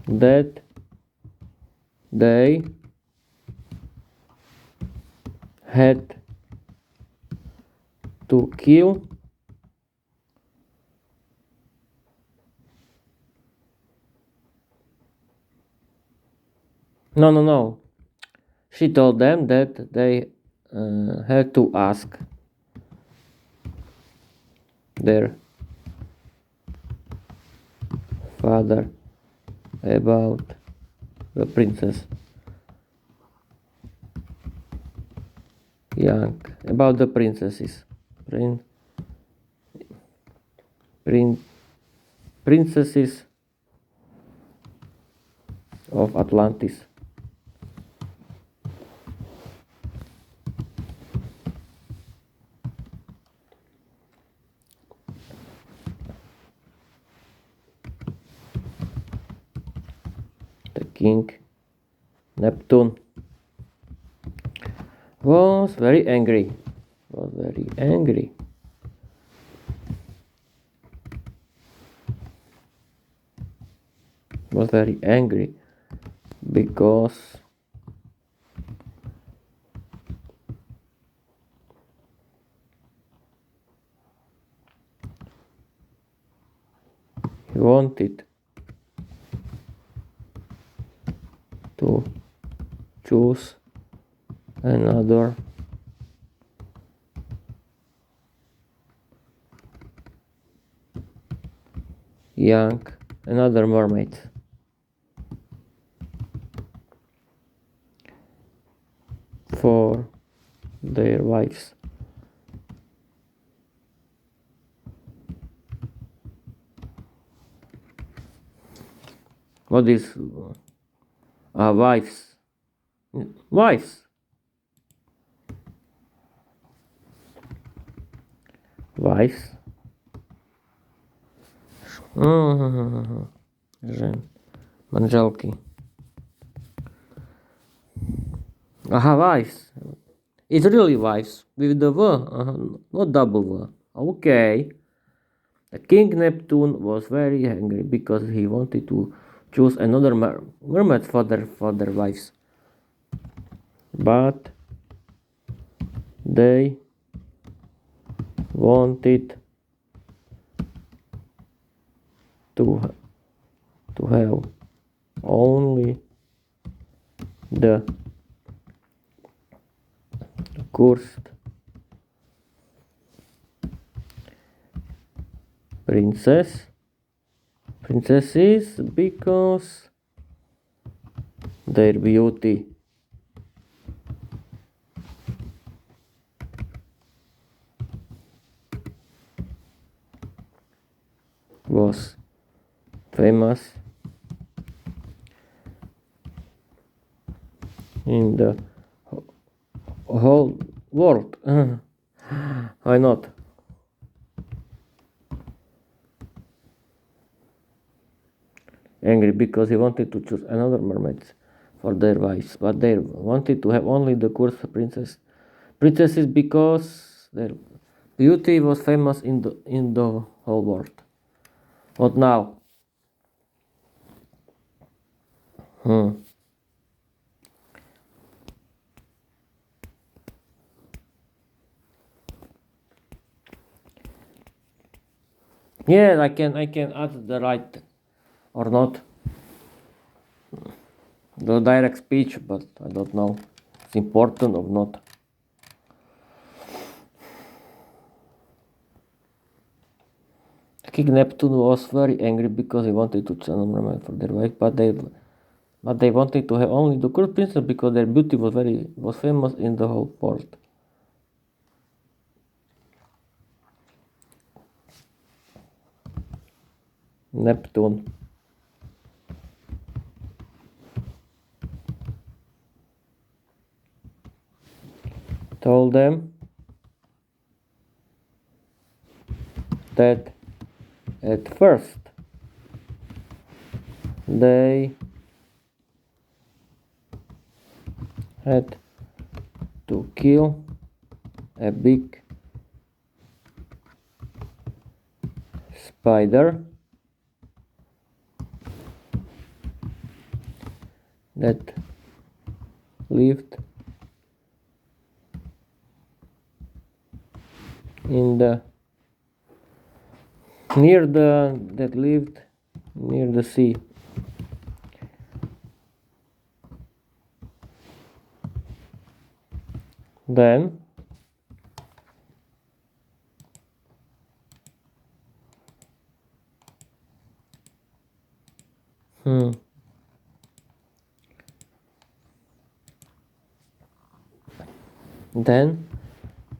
that they had to kill no. She told them that they had to ask their father about the princess young, about the princesses, princesses of Atlantis. The king Neptune was very angry. Was very angry because he wanted to choose another mermaid for their wives. What is wives? Wives. Wives. Manželky. Aha, wives. It's really wives with the V, not double V. Okay. The King Neptune was very angry because he wanted to choose another mermaid for their wives. But they wanted to have only the cursed princesses because their beauty was famous in the whole world. Why not? Angry because he wanted to choose another mermaid for their wives, but they wanted to have only the cursed princesses because their beauty was famous in the whole world. What now? Yeah, I can add the right or not the direct speech, but I don't know it's important or not. King Neptune was very angry because he wanted to choose a mermaid for their wife, but they But they wanted to have only the court princess because their beauty was famous in the whole world. Neptune told them that at first they had to kill a big spider that lived in the near the sea. Then then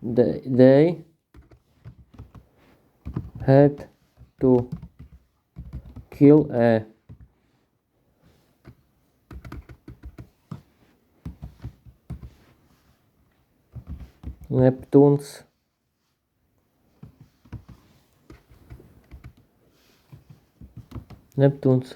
they had to kill a Neptune's Neptune's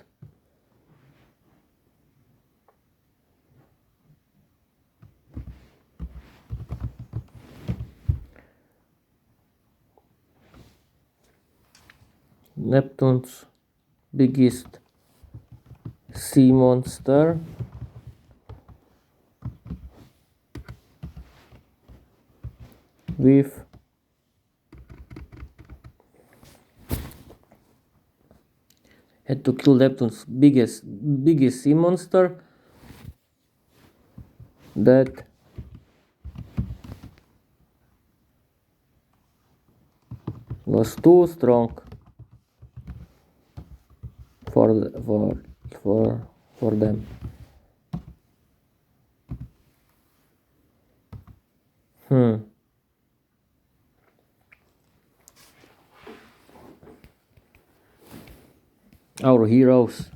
biggest sea monster with had to kill Neptune's biggest sea monster that was too strong for them. Our heroes.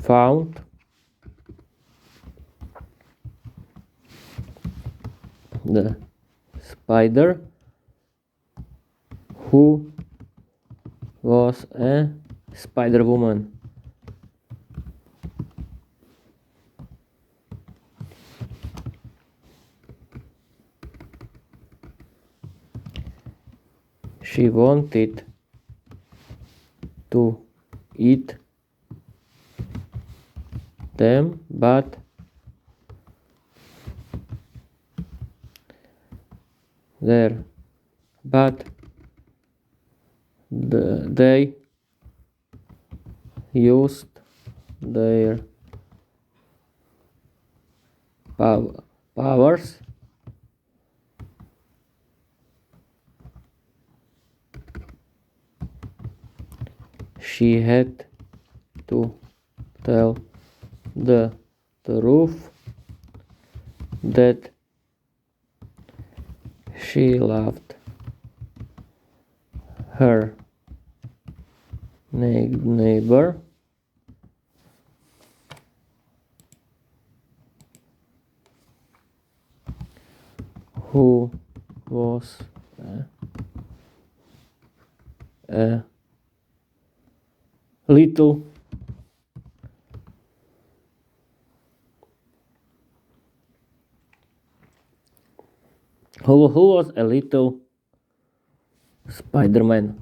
Found the spider who was a spider woman. She wanted to eat them, but they used their powers she had to tell the truth that she loved her neighbor who was a little who was a little Spider-Man.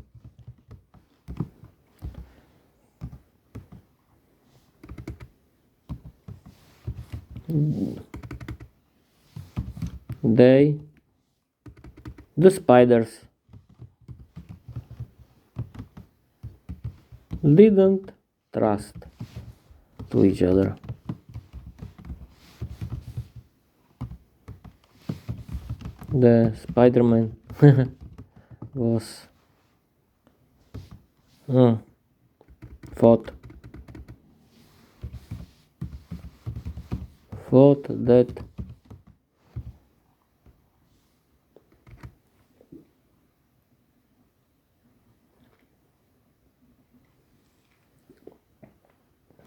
The spiders didn't trust to each other. The Spider-Man was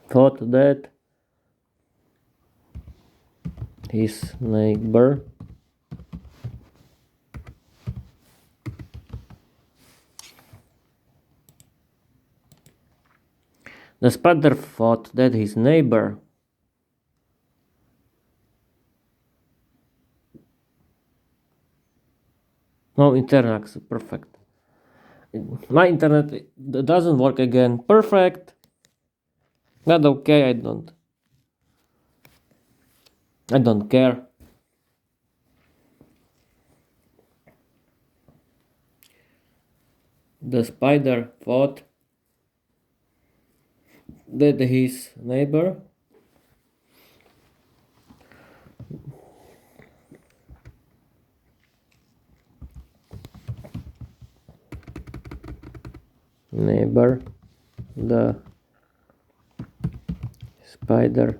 thought that his neighbor the spider thought that his neighbor no internet perfect. My internet doesn't work again. Perfect. But okay, I don't care. The spider thought that his neighbor the spider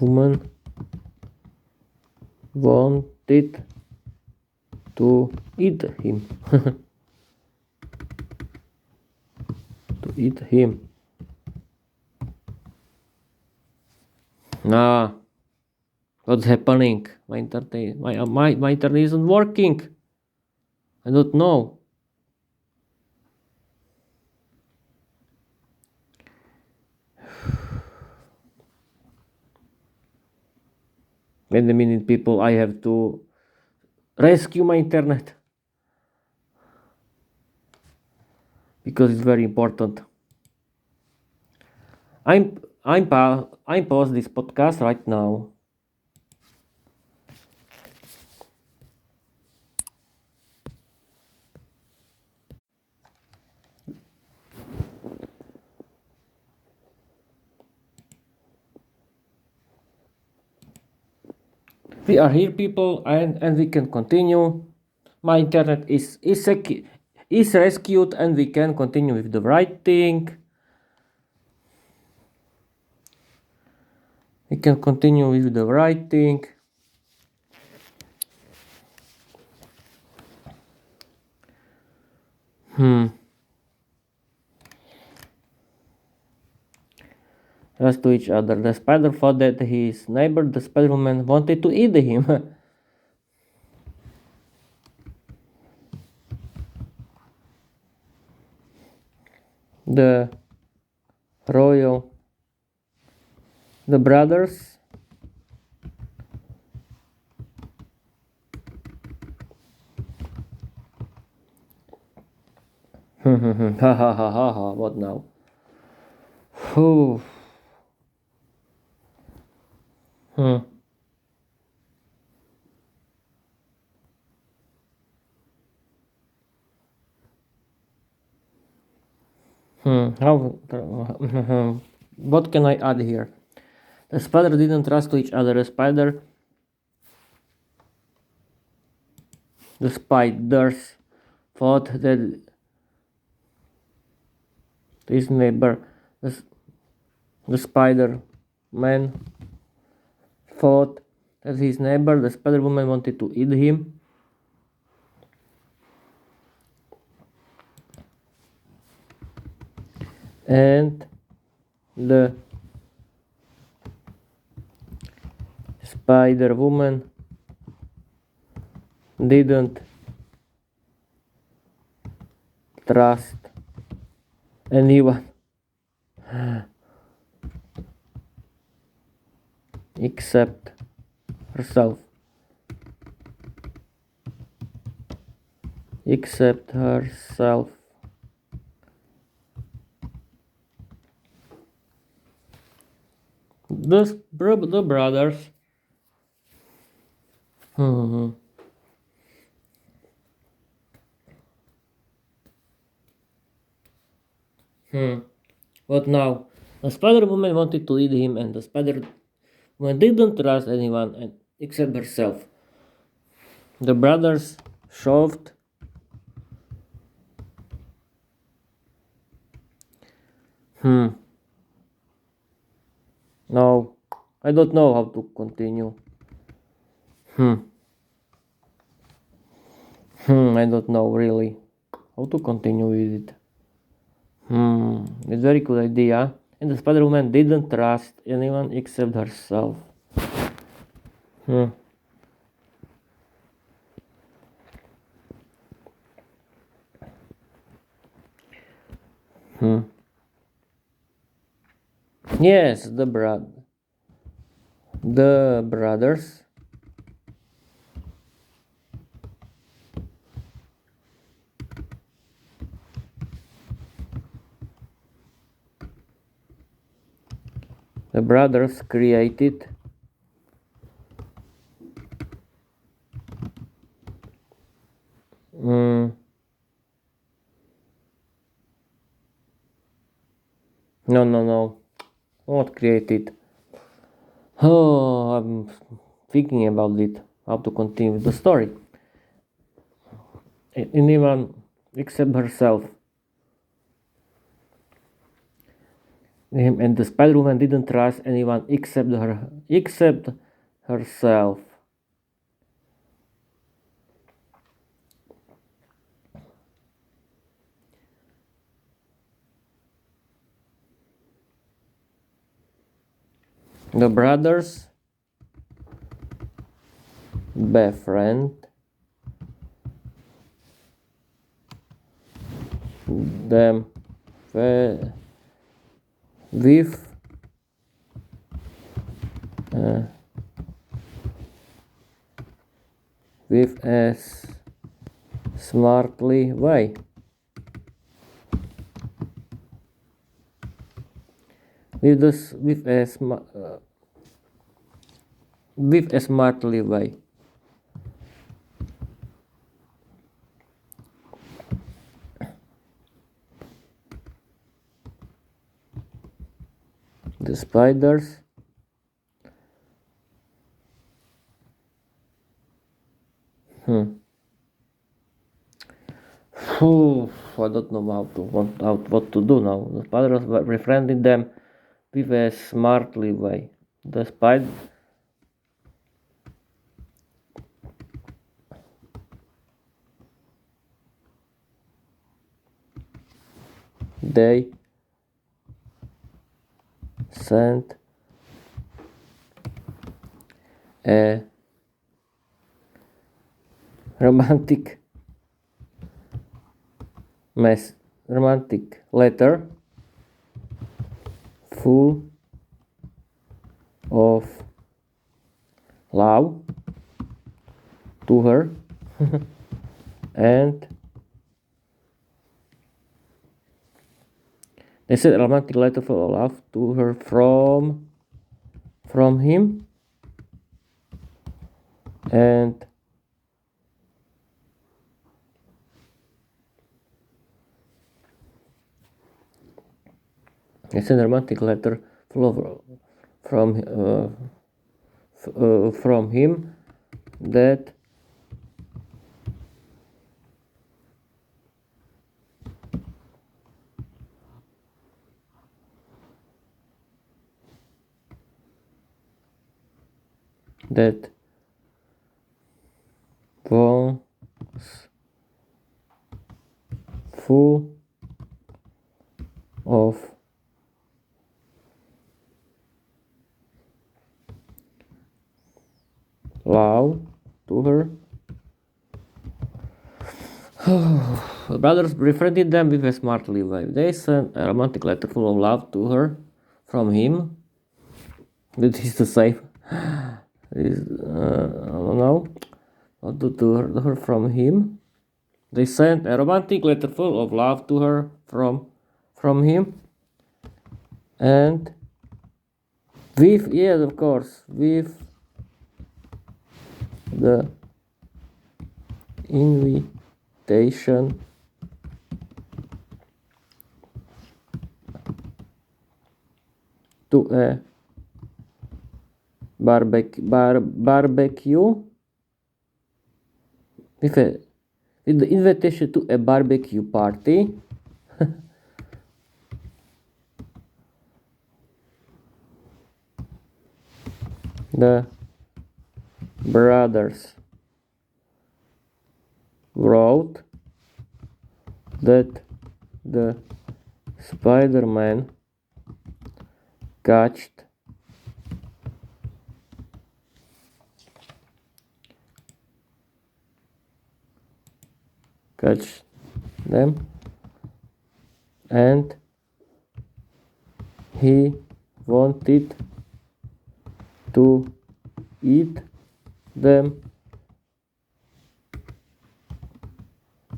woman wanted to eat him. To eat him. What's happening? My internet isn't working. I don't know. Wait a minute, people. I have to rescue my internet because it's very important. I'm pause this podcast right now. We are here, people, and we can continue. My internet is rescued, and we can continue with the writing. We can continue with the writing. Rest to each other. The spider thought that his neighbor, the Spider-Woman, wanted to eat him. The brothers ha ha ha ha ha, what now? What can I add here? The spider didn't trust to each other. The spiders thought that his neighbor, the Spider-Man, thought that his neighbor, the Spider-Woman, wanted to eat him. And the Spider-Woman didn't trust anyone except herself. The brothers What now? The Spider-Woman wanted to lead him, and the Spider-Woman didn't trust anyone except herself. The brothers shoved. No, I don't know how to continue. I don't know really how to continue with it. It's a very good idea. And the Spider-Woman didn't trust anyone except herself. Yes, the brothers. The brothers created no, not created. Oh, I'm thinking about it, how to continue the story. Anyone except herself. And the Spider-Woman didn't trust anyone except herself. The brothers befriend them with a smartly way. With a smartly way. The spiders I don't know what to do now. The spiders befriended them with a smartly way. The spider they sent a romantic letter full of love to her and they sent a romantic letter full of love to her from him, and they sent a romantic letter full of from him that was full of love to her. The brothers befriended them with a smartly way. They sent a romantic letter full of love to her from him. That is to say, I don't know what to her from him. They sent a romantic letter full of love to her from him, and with of course, with the invitation to a barbecue with the invitation to a barbecue party. The brothers wrote that the Spider-Man catched them, and he wanted to eat them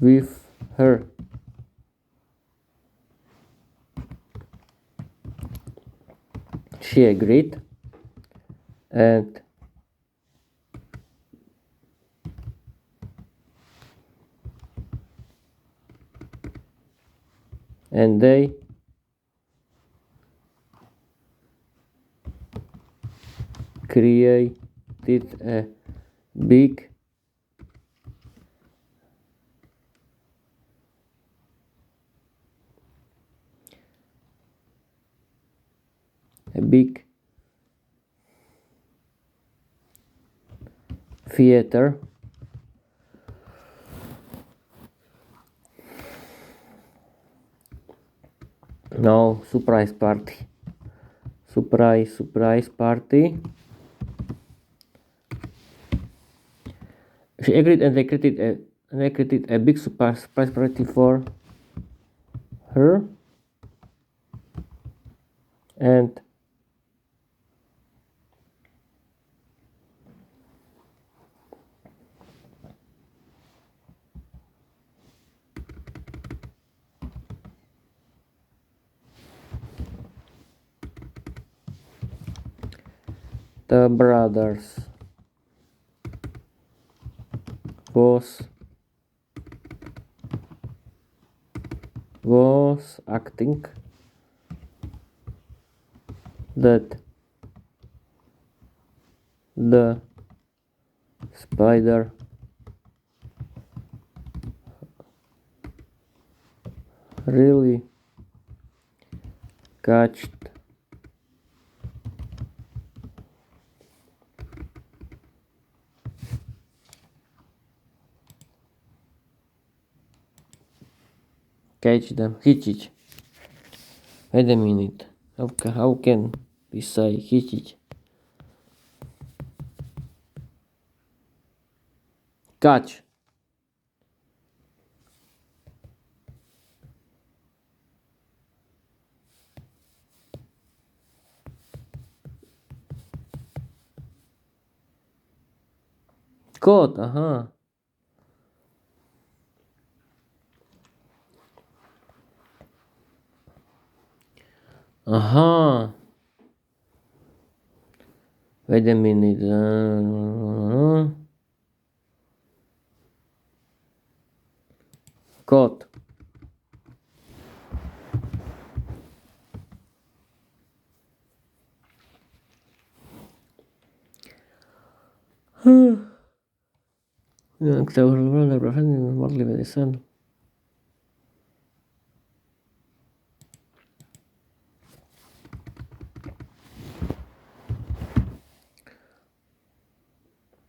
with her. She agreed, and they created a big theater. No, surprise party. Surprise party. She agreed, and they created a big surprise party for her. And the brothers was acting that the spider really catched hitchich. Wait a minute. How can we say hitchich? Catch. Caught, aha. Aha. Wait a minute. Caught.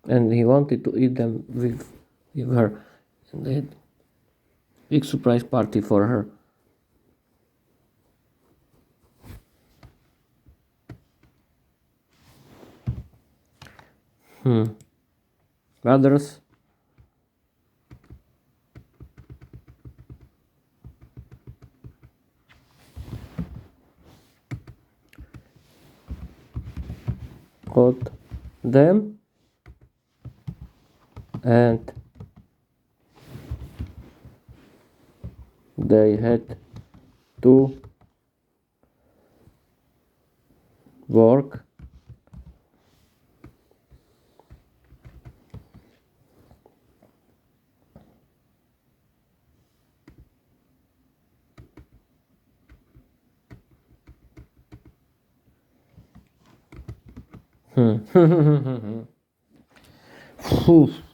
And he wanted to eat them with her. And they had big surprise party for her. Brothers caught them, and they had to work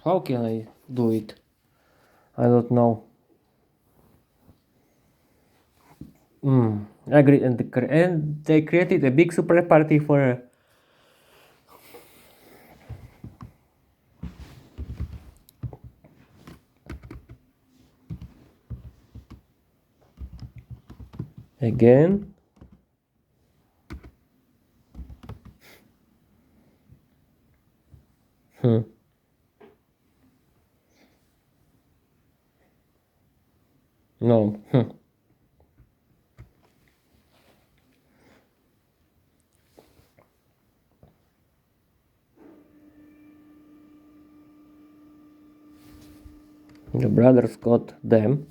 How can I do it? I don't know. Agree, and they created a big super party for her. Again. No. The brothers got them.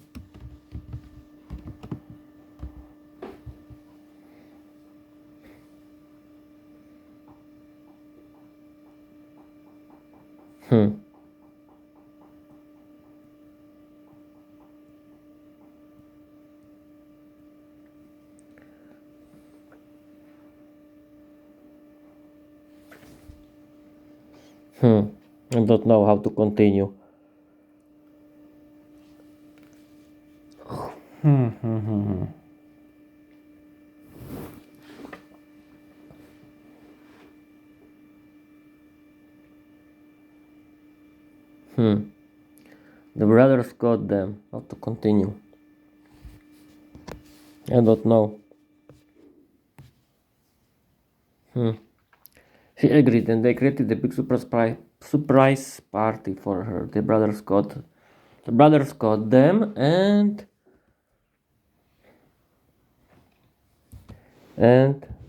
I don't know how to continue. The brothers got them. How to continue? I don't know. She agreed, and they created a big surprise party for her. The brothers got them, and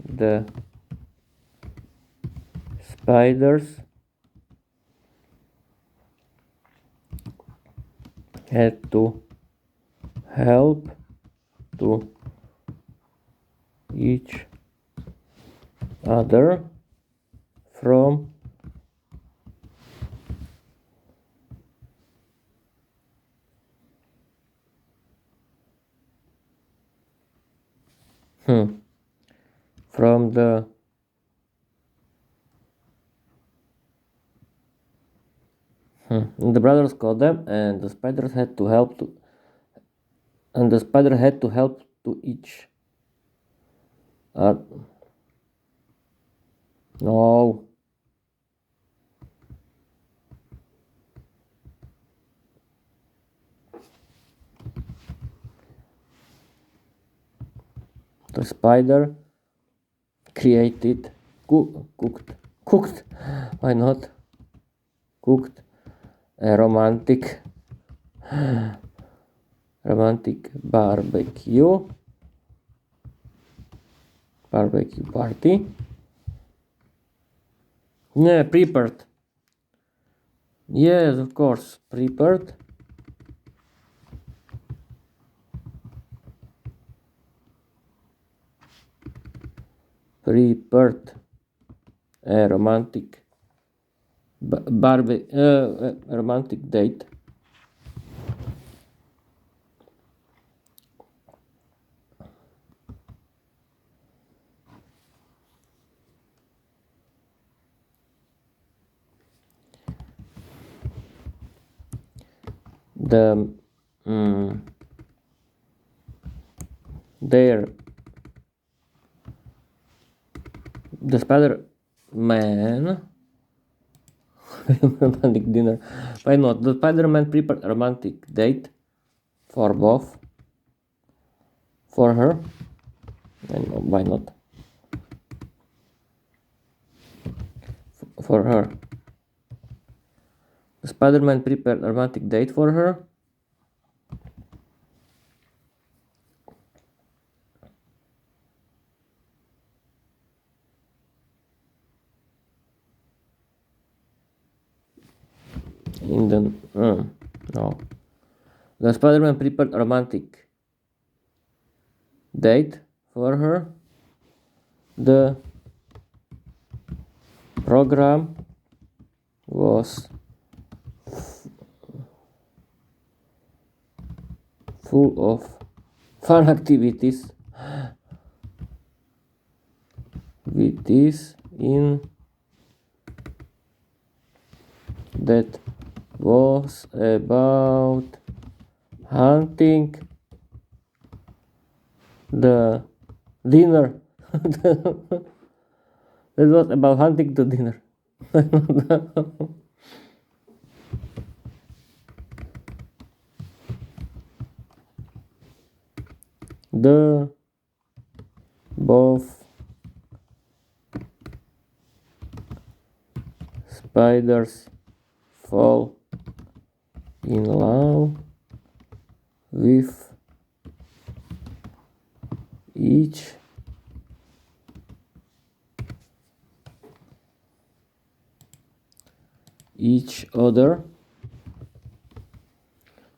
the spiders had to help to each other from from the the brothers got them, and the spiders had to help to and the spider had to help to each no. The spider created cooked why not cooked a romantic barbecue party. Yeah, prepared. Yes, of course, prepared. A romantic romantic date. The Spider-Man romantic dinner. Why not? The Spider-Man prepared a romantic date for both. For her. Why not? For her. The Spider-Man prepared a romantic date for her. No. The Spider-Man prepared a romantic date for her. The program was full of fun activities in that was about hunting the dinner. That was about hunting the dinner. The both spiders fall in love with each other.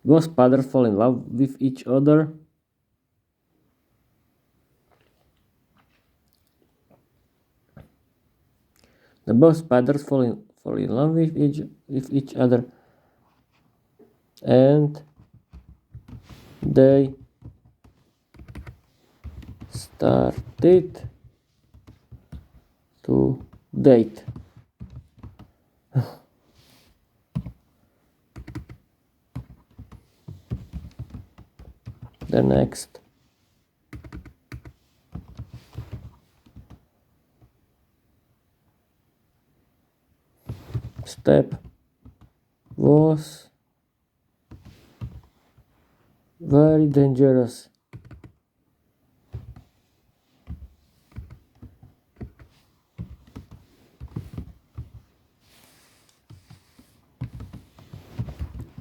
Both spiders fall in love with each other. The both spiders fall in love with each other, and they started to date. The next step was very dangerous.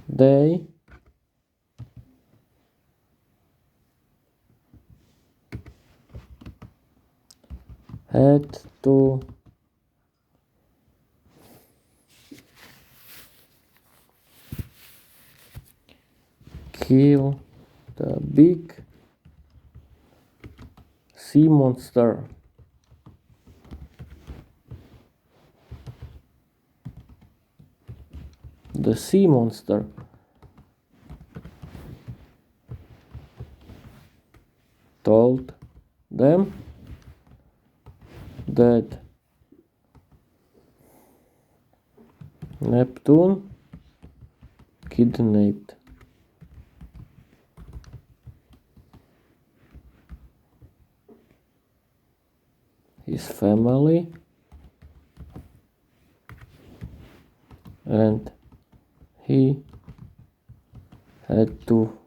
They had to kill the big sea monster. The sea monster told them that Neptune kidnapped his family and he had to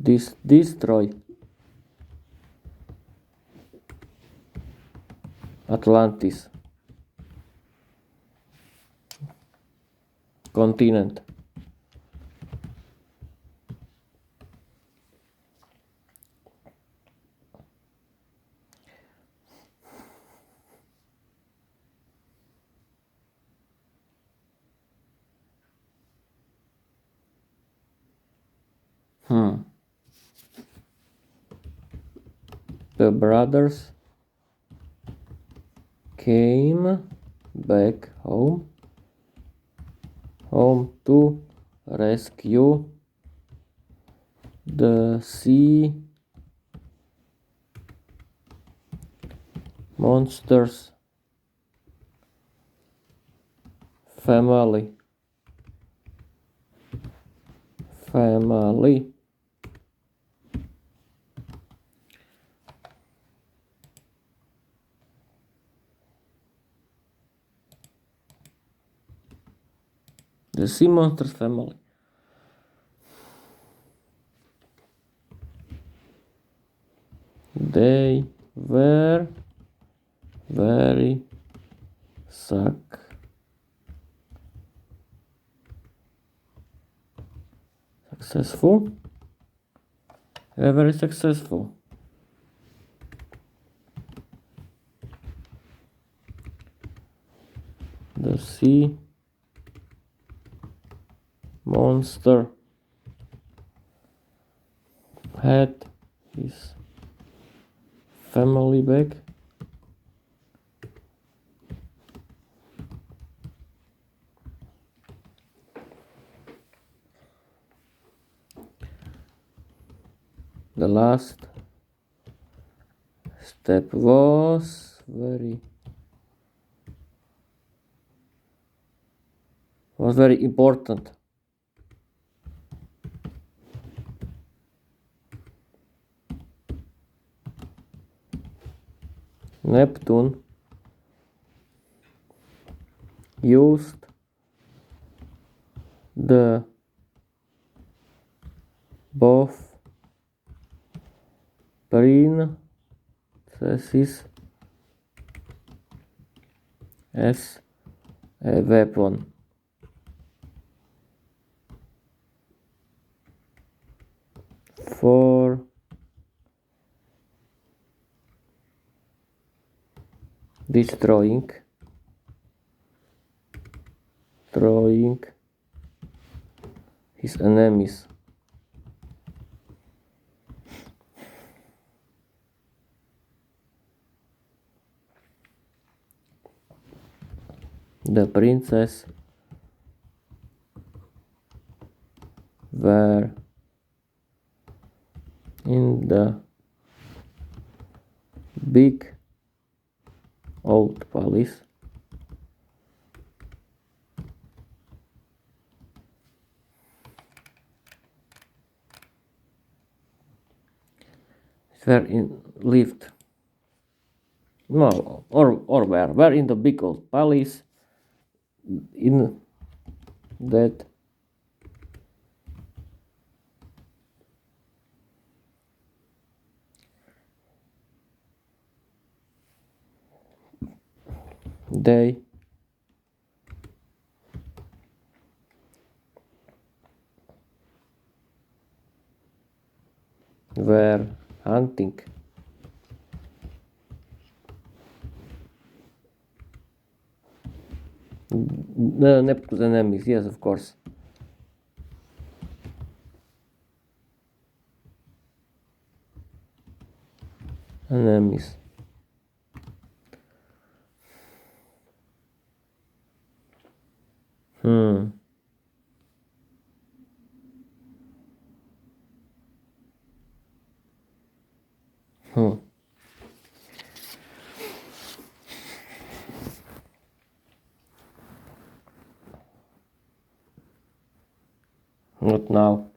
destroy Atlantis continent. The brothers came back home to rescue the sea monsters family. The sea monsters family. They were very successful. They were very successful. The sea monster had his family back. The last step was very was very important. Neptune used the both princesses as a weapon. For destroying his enemies. The princess were in the big old palace. Lived no or were in the big old palace in that they were hunting the Neptune's enemies, yes, of course. Enemies. Hmm. Not now.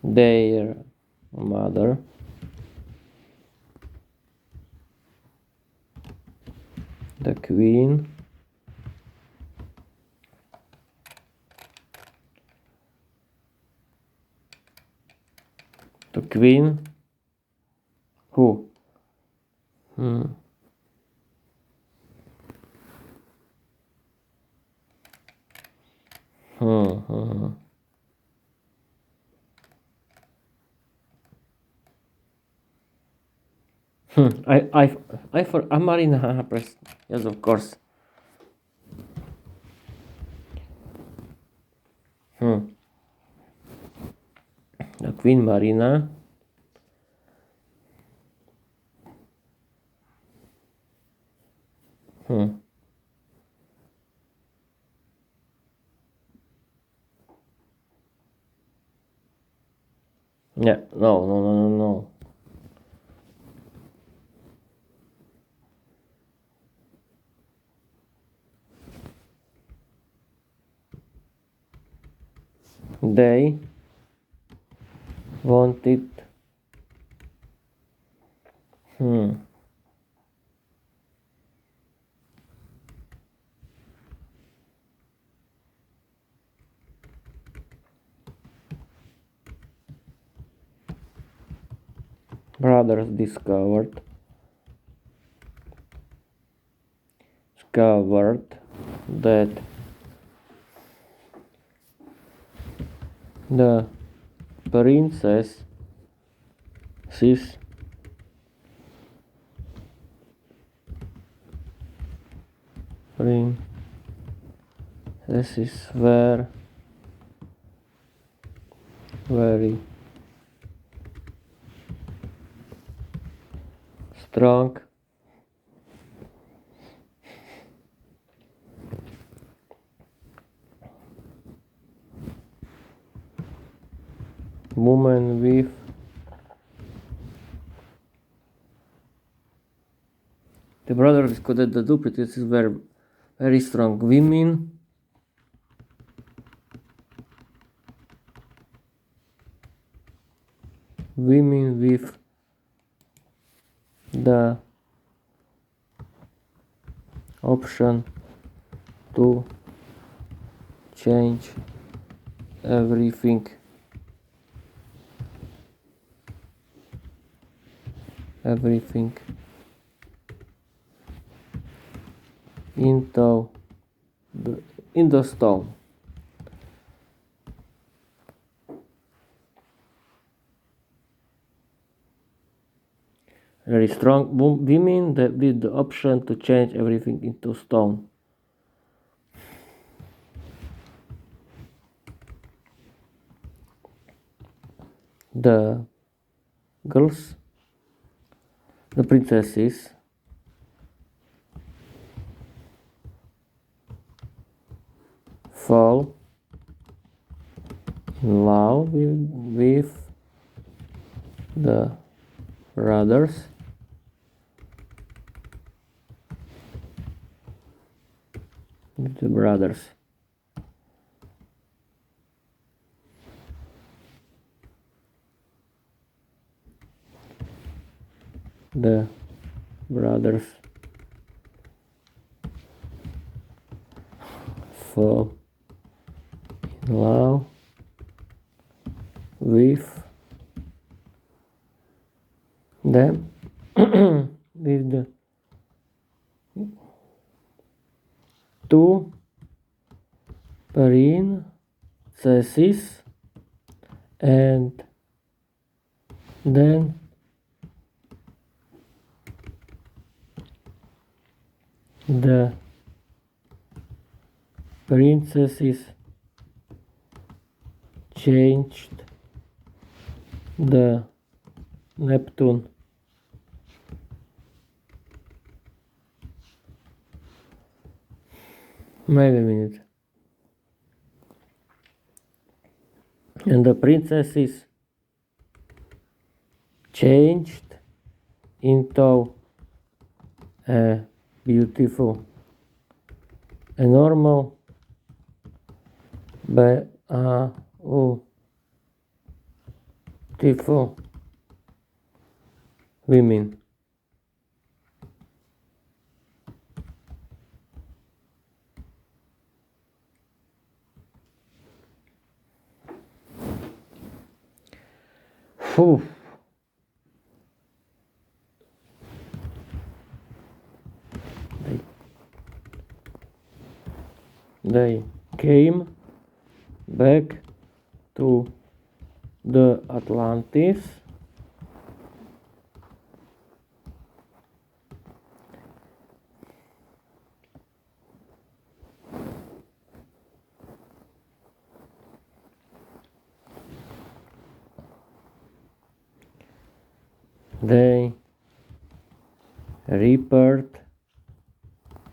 Their mother the queen who I for Marina press, yes, of course. The Queen Marina yeah, no. They wanted brothers discovered that the princesses were very strong women The brothers discovered the duplicates were very strong women. Women with the option to change everything into stone. Very strong women with the option to change everything into stone. The girls, the princesses, fall in love with the brothers. The brothers. The brothers fall in love with them with the two princesses, and then the princesses changed the Neptune wait a minute. And the princesses changed into a beautiful, a normal, beautiful women. Phew. They came back to the Atlantis. They repaired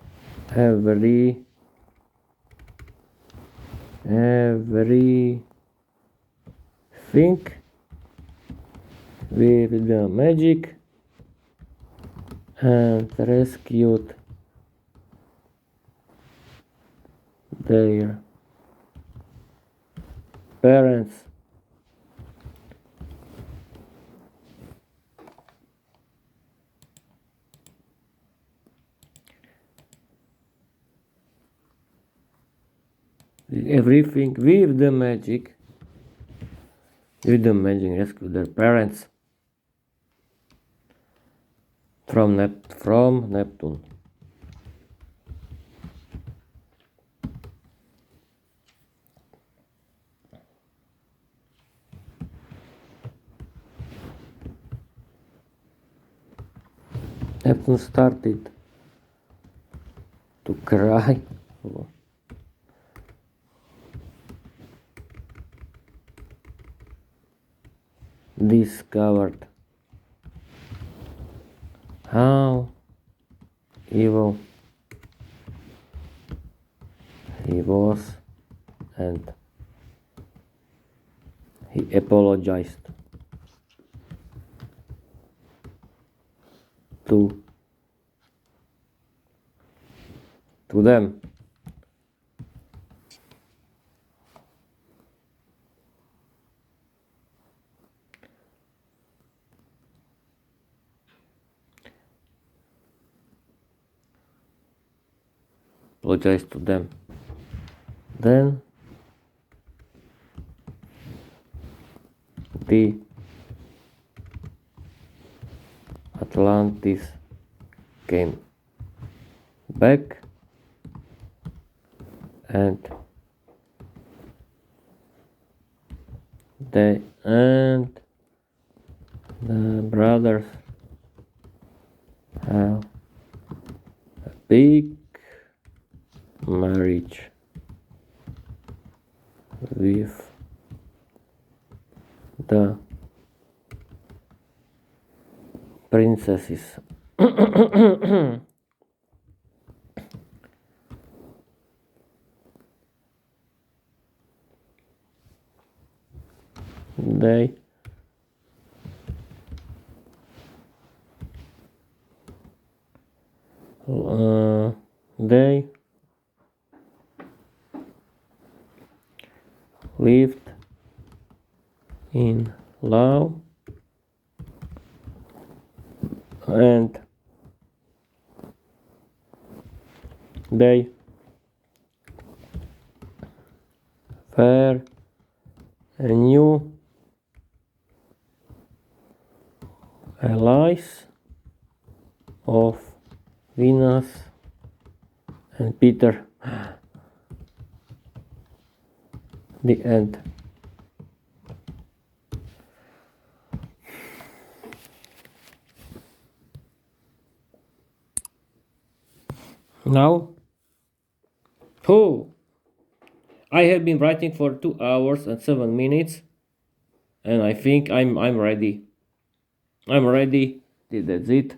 everything with the magic and rescued their parents. Everything with the magic rescued their parents from Neptune. Neptune started to cry. Discovered how evil he was, and he apologized to to them. Apologize to them. Then the Atlantis came back and the brothers have a big marriage with the princesses. They lived in love and they were a new allies of Venus and Peter. The end. Now, I have been writing for 2 hours and 7 minutes, and I think I'm ready. I'm ready. That's it.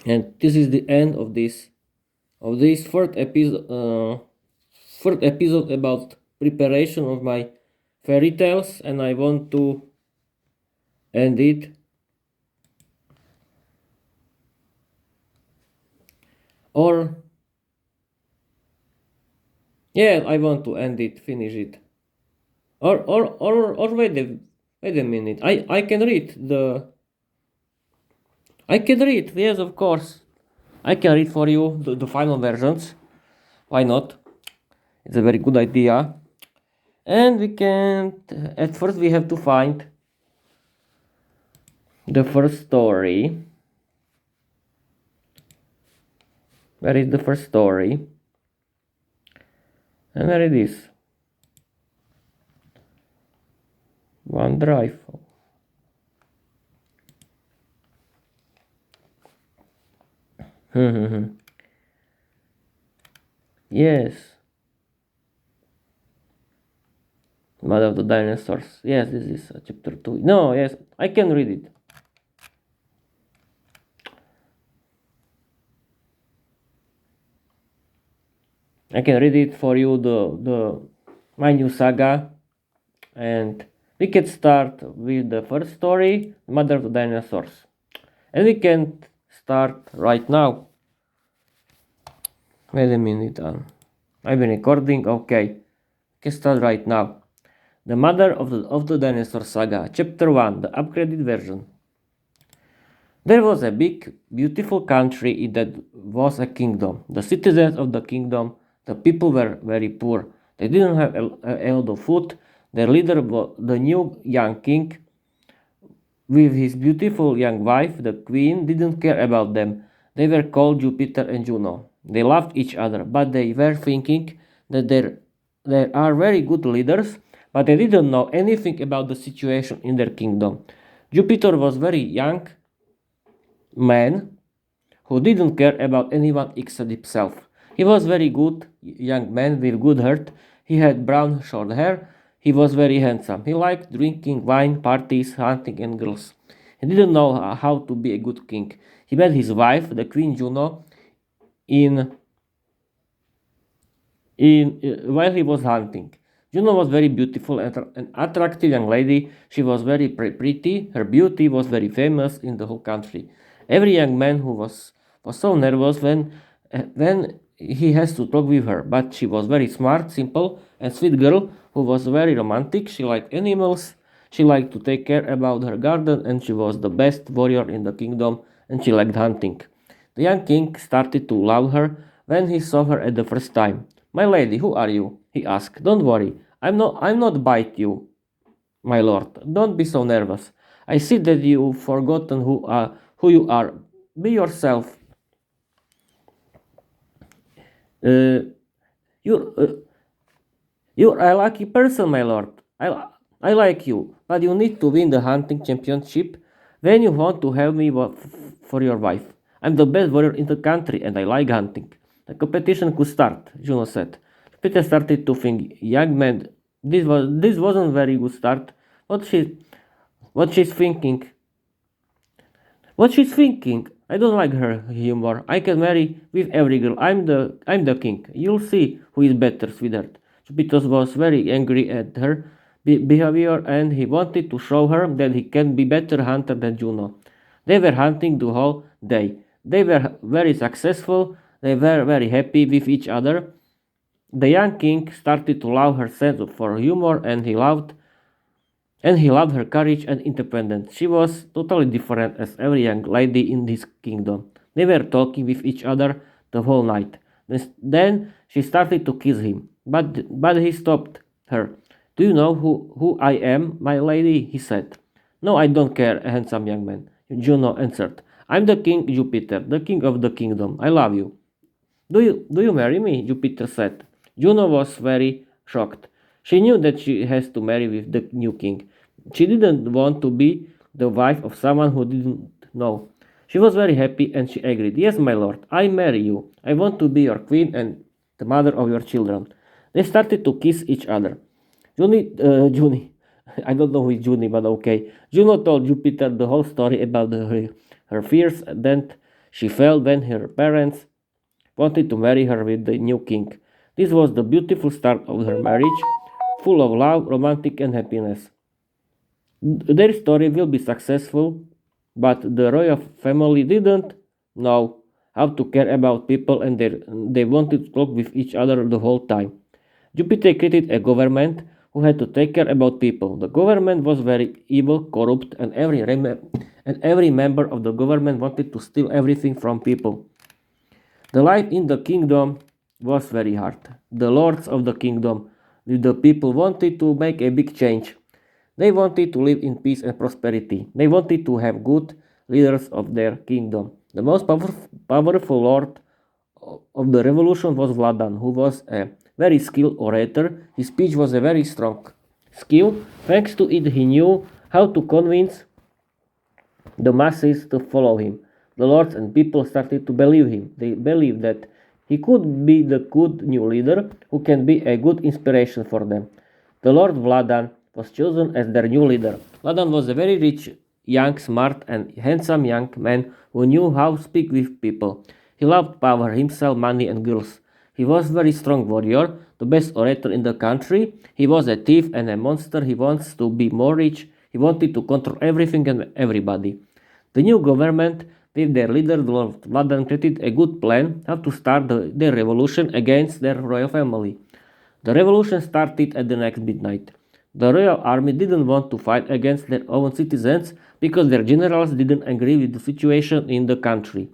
And this is the end of this fourth episode about preparation of my fairy tales, and I want to end it. Or yeah, I want to end it, finish it. Or wait a minute. I can read yes, of course. I can read for you the final versions. Why not? It's a very good idea. And we can, at first we have to find the first story. Where is the first story? And where it is? OneDrive. Yes. Mother of the Dinosaurs. Yes, this is chapter 2. No, yes, I can read it. I can read it for you, my new saga, and we can start with the first story, Mother of the Dinosaurs, and we can start right now. Wait a minute, I've been recording. Okay, we can start right now. The Mother of the Dinosaur Saga, Chapter 1, the upgraded version. There was a big, beautiful country that was a kingdom. The citizens of the kingdom, the people were very poor. They didn't have a lot of food. Their leader was the new young king with his beautiful young wife, the queen, didn't care about them. They were called Jupiter and Juno. They loved each other, but they were thinking that there are very good leaders, but they didn't know anything about the situation in their kingdom. Jupiter was very young man who didn't care about anyone except himself. He was very good young man with good heart. He had brown short hair. He was very handsome. He liked drinking wine, parties, hunting, and girls. He didn't know how to be a good king. He met his wife, the Queen Juno, in while he was hunting. Juno was very beautiful and an attractive young lady. She was very pretty. Her beauty was very famous in the whole country. Every young man who was so nervous when he has to talk with her. But she was very smart, simple, and sweet girl who was very romantic. She liked animals. She liked to take care about her garden, and she was the best warrior in the kingdom, and she liked hunting. The young king started to love her when he saw her at the first time. My lady, who are you? He asked. Don't worry, I'm not bite you, my lord. Don't be so nervous. I see that you've forgotten who you are. Be yourself. Uh, you're, uh, you're a lucky person, my lord. I like you, but you need to win the hunting championship when you want to have me for your wife. I'm the best warrior in the country and I like hunting. The competition could start, Juno said. Peter started to think, young man, this wasn't very good start. What she what she's thinking? What she's thinking? I don't like her humor. I can marry with every girl. I'm the king. You'll see who is better, sweetheart. Jupiter was very angry at her behavior and he wanted to show her that he can be better hunter than Juno. They were hunting the whole day. They were very successful. They were very happy with each other. The young king started to love her sense for humor and he loved her courage and independence. She was totally different as every young lady in this kingdom. They were talking with each other the whole night. Then she started to kiss him, but he stopped her. Do you know who I am, my lady? He said. No, I don't care, a handsome young man. Juno answered. I'm the king Jupiter, the king of the kingdom. I love you. Do you marry me? Jupiter said. Juno was very shocked. She knew that she has to marry with the new king. She didn't want to be the wife of someone who didn't know. She was very happy and she agreed. Yes, my lord, I marry you. I want to be your queen and the mother of your children. They started to kiss each other. Junie, I don't know who is Junie, but okay. Juno told Jupiter the whole story about her fears that she felt when her parents wanted to marry her with the new king. This was the beautiful start of her marriage, full of love, romantic, and happiness. Their story will be successful, but the royal family didn't know how to care about people and they wanted to talk with each other the whole time. Jupiter created a government who had to take care about people. The government was very evil, corrupt, and every member of the government wanted to steal everything from people. The life in the kingdom was very hard. The lords of the kingdom, with the people, wanted to make a big change. They wanted to live in peace and prosperity. They wanted to have good leaders of their kingdom. The most powerful lord of the revolution was Vladan, who was a very skilled orator. His speech was a very strong skill. Thanks to it, he knew how to convince the masses to follow him. The lords and people started to believe him. They believed that he could be the good new leader who can be a good inspiration for them. The Lord Vladan was chosen as their new leader. Vladan was a very rich, young, smart, and handsome young man who knew how to speak with people. He loved power, himself, money, and girls. He was a very strong warrior, the best orator in the country. He was a thief and a monster. He wants to be more rich. He wanted to control everything and everybody. The new government, with their leader Lord Vladan, created a good plan how to start their revolution against their royal family. The revolution started at the next midnight. The royal army didn't want to fight against their own citizens because their generals didn't agree with the situation in the country.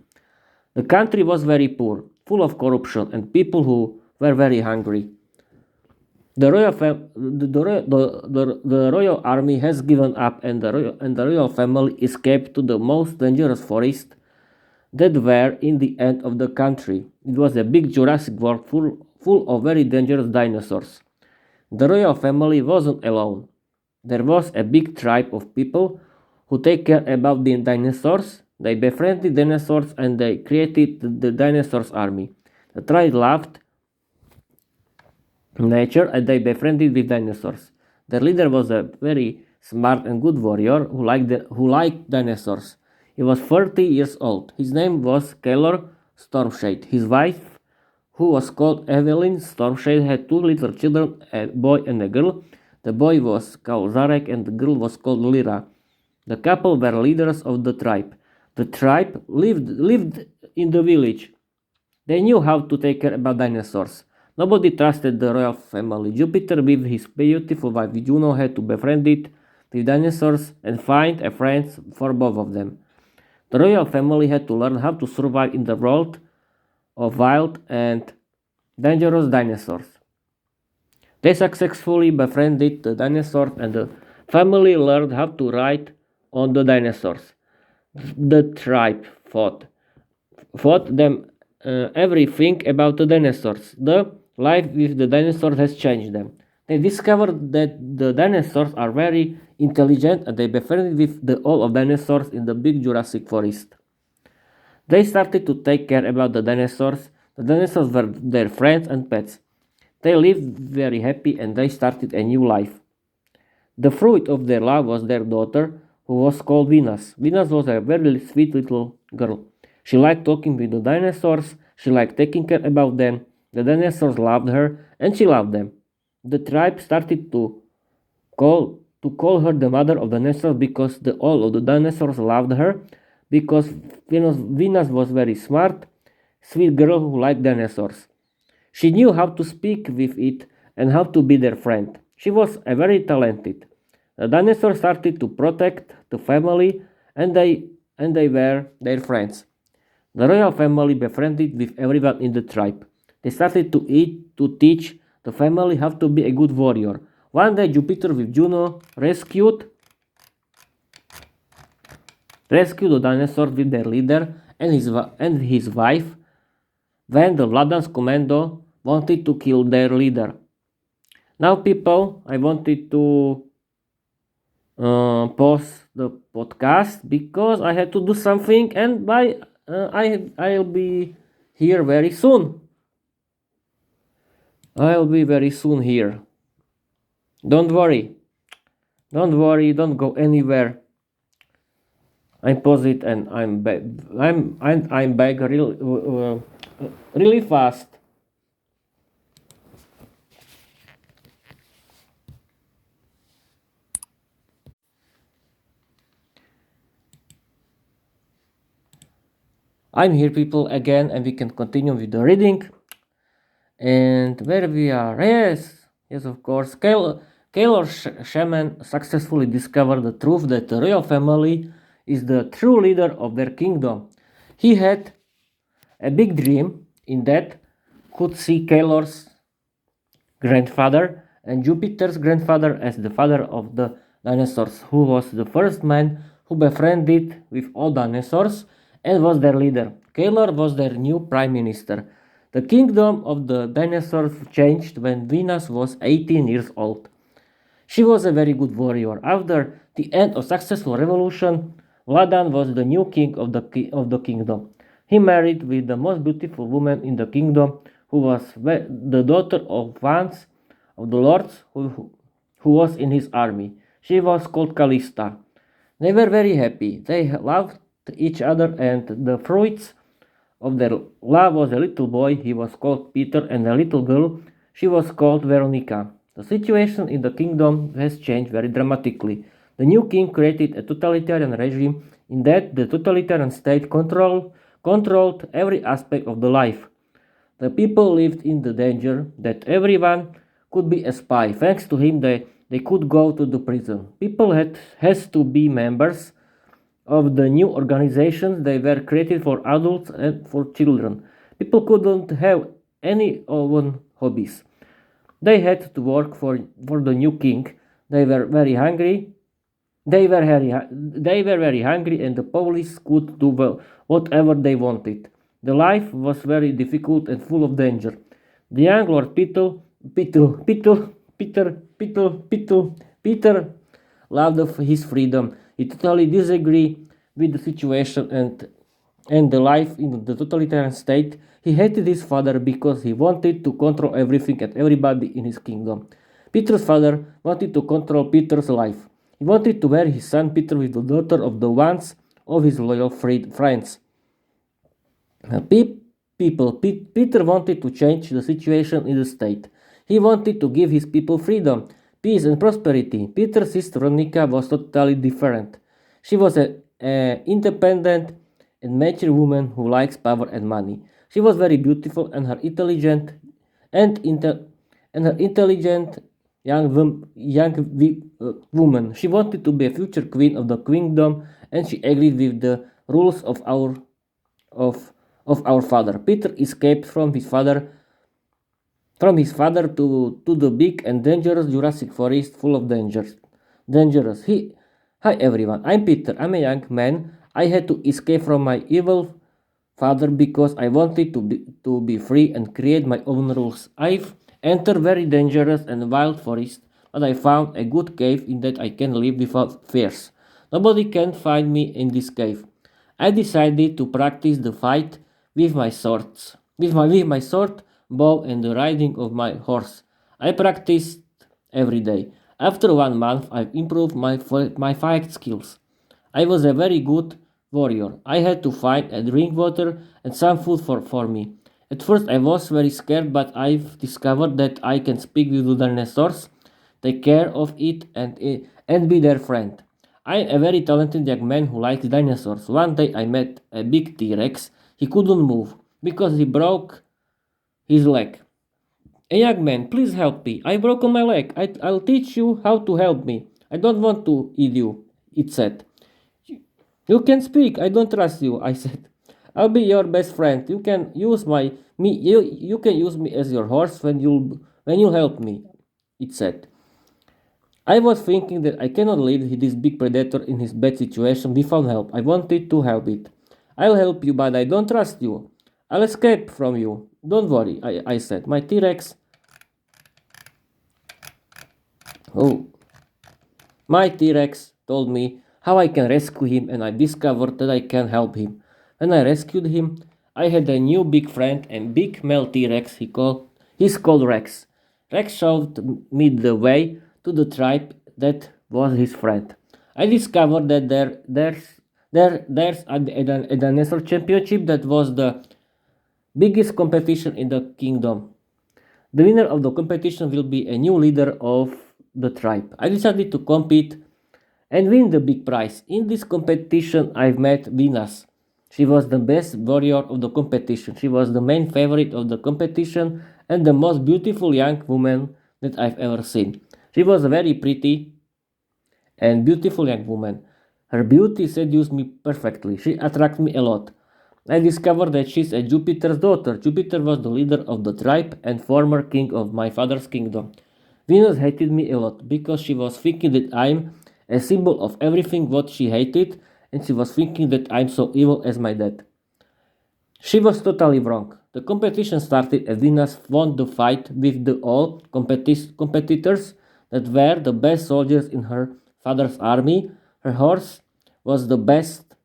The country was very poor, full of corruption, and people who were very hungry. The royal army has given up, and the royal family escaped to the most dangerous forest that were in the end of the country. It was a big Jurassic World full of very dangerous dinosaurs. The royal family wasn't alone. There was a big tribe of people who take care about the dinosaurs. They befriended dinosaurs and they created the dinosaurs army. The tribe loved nature and they befriended with dinosaurs. Their leader was a very smart and good warrior who liked dinosaurs. He was 30 years old. His name was Keller Stormshade. His wife who was called Evelyn Stormshade, had two little children, a boy and a girl. The boy was called Zarek and the girl was called Lyra. The couple were leaders of the tribe. The tribe lived in the village. They knew how to take care about dinosaurs. Nobody trusted the royal family. Jupiter with his beautiful wife Juno had to befriend it with dinosaurs and find a friend for both of them. The royal family had to learn how to survive in the world of wild and dangerous dinosaurs. They successfully befriended the dinosaurs and the family learned how to ride on the dinosaurs. The tribe fought them everything about the dinosaurs. The life with the dinosaurs has changed them. They discovered that the dinosaurs are very intelligent and they befriended with all of dinosaurs in the big Jurassic forest. They started to take care about the dinosaurs. The dinosaurs were their friends and pets. They lived very happy and they started a new life. The fruit of their love was their daughter, who was called Venus. Venus was a very sweet little girl. She liked talking with the dinosaurs, she liked taking care about them. The dinosaurs loved her and she loved them. The tribe started to call her the mother of the dinosaurs because all of the dinosaurs loved her, because Venus was very smart, sweet girl who liked dinosaurs. She knew how to speak with it and how to be their friend. She was very talented. The dinosaurs started to protect the family and they were their friends. The royal family befriended with everyone in the tribe. They started to teach the family how to be a good warrior. One day Jupiter with Juno rescued the dinosaurs with their leader and his wife when the Vladans commando wanted to kill their leader. Now people, I wanted to pause the podcast because I had to do something and I'll be here very soon. I'll be very soon here. Don't worry, don't go anywhere. I'm pause it and I'm back. I'm back really fast. I'm here, people, again, and we can continue with the reading. And where we are? Yes, of course. Kaylor Shaman successfully discovered the truth that the royal family is the true leader of their kingdom. He had a big dream in that could see Kaylor's grandfather and Jupiter's grandfather as the father of the dinosaurs, who was the first man who befriended with all dinosaurs and was their leader. Kaylor was their new prime minister. The kingdom of the dinosaurs changed when Venus was 18 years old. She was a very good warrior. After the end of successful revolution, Vladan was the new king of the kingdom. He married with the most beautiful woman in the kingdom, who was the daughter of one of the lords who was in his army. She was called Callista. They were very happy. They loved each other, and the fruits of their love was a little boy. He was called Peter, and a little girl. She was called Veronica. The situation in the kingdom has changed very dramatically. The new king created a totalitarian regime in that the totalitarian state controlled every aspect of the life. The people lived in the danger that everyone could be a spy. Thanks to him, they could go to the prison. People has to be members of the new organizations. They were created for adults and for children. People couldn't have any own hobbies. They had to work for the new king. They were very hungry. They were very hungry, and the police could do whatever they wanted. The life was very difficult and full of danger. The young Lord Peter loved his freedom. He totally disagreed with the situation and the life in the totalitarian state. He hated his father because he wanted to control everything and everybody in his kingdom. Peter's father wanted to control Peter's life. He wanted to marry his son Peter with the daughter of the ones of his loyal friends. people. Peter wanted to change the situation in the state. He wanted to give his people freedom, peace, and prosperity. Peter's sister Veronica was totally different. She was a independent and mature woman who likes power and money. She was very beautiful and her intelligent and inte- and her intelligent woman. She wanted to be a future queen of the kingdom, and she agreed with the rules of our father. Peter escaped from his father to the big and dangerous Jurassic forest full of dangers. Dangerous. Hi everyone. I'm Peter. I'm a young man. I had to escape from my evil father because I wanted to be free and create my own rules. I've entered very dangerous and wild forest, but I found a good cave in that I can live without fears. Nobody can find me in this cave. I decided to practice the fight with my sword, bow, and the riding of my horse. I practiced every day. After 1 month, I've improved my fight skills. I was a very good warrior. I had to find and drink water and some food for me. At first, I was very scared, but I've discovered that I can speak with the dinosaurs, take care of it, and be their friend. I'm a very talented young man who likes dinosaurs. One day I met a big T Rex. He couldn't move because he broke his leg. A young man, please help me. I broken my leg. I'll teach you how to help me. I don't want to eat you, it said. You can speak. I don't trust you, I said. I'll be your best friend. You can use me as your horse when you help me, it said. I was thinking that I cannot leave this big predator in his bad situation without help. I wanted to help it. I'll help you, but I don't trust you. I'll escape from you. Don't worry, I said. My T-Rex. Oh. My T-Rex told me how I can rescue him, and I discovered that I can help him. When I rescued him, I had a new big friend and big male T-Rex. He's called Rex. Rex showed me the way to the tribe that was his friend. I discovered that there's a dinosaur championship that was the biggest competition in the kingdom. The winner of the competition will be a new leader of the tribe. I decided to compete and win the big prize. In this competition, I've met Venus. She was the best warrior of the competition. She was the main favorite of the competition and the most beautiful young woman that I've ever seen. She was a very pretty and beautiful young woman. Her beauty seduced me perfectly. She attracted me a lot. I discovered that she's a Jupiter's daughter. Jupiter was the leader of the tribe and former king of my father's kingdom. Venus hated me a lot because she was thinking that I'm a symbol of everything what she hated, and she was thinking that I'm so evil as my dad. She was totally wrong. The competition started and Venus won the fight with the all competitors that were the best soldiers in her father's army. Her horse was the best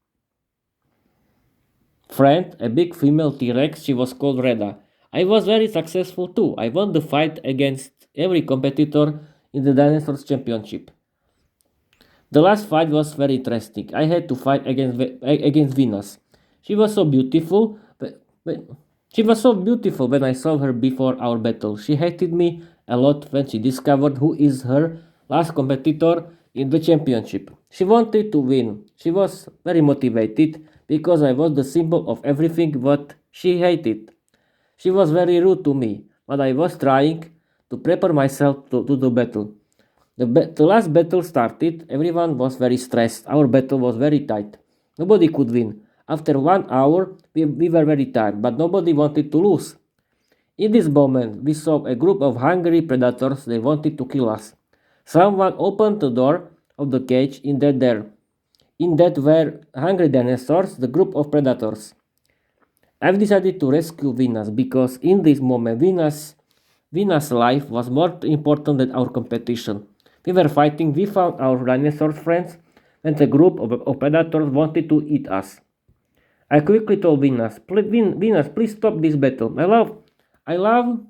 friend, a big female T-Rex. She was called Reda. I was very successful too. I won the fight against every competitor in the Dinosaurs Championship. The last fight was very interesting. I had to fight against Venus. She was so beautiful. She was so beautiful when I saw her before our battle. She hated me a lot when she discovered who is her last competitor in the championship. She wanted to win. She was very motivated because I was the symbol of everything what she hated. She was very rude to me, but I was trying to prepare myself to the battle. The last battle started. Everyone was very stressed. Our battle was very tight. Nobody could win. After 1 hour, we were very tired, but nobody wanted to lose. In this moment, we saw a group of hungry predators. They wanted to kill us. Someone opened the door of the cage. In that were hungry dinosaurs, the group of predators. I've decided to rescue Venus because in this moment, Venus' life was more important than our competition. We were fighting without our dinosaur friends, and a group of predators wanted to eat us. I quickly told Venus, Venus, please stop this battle. I love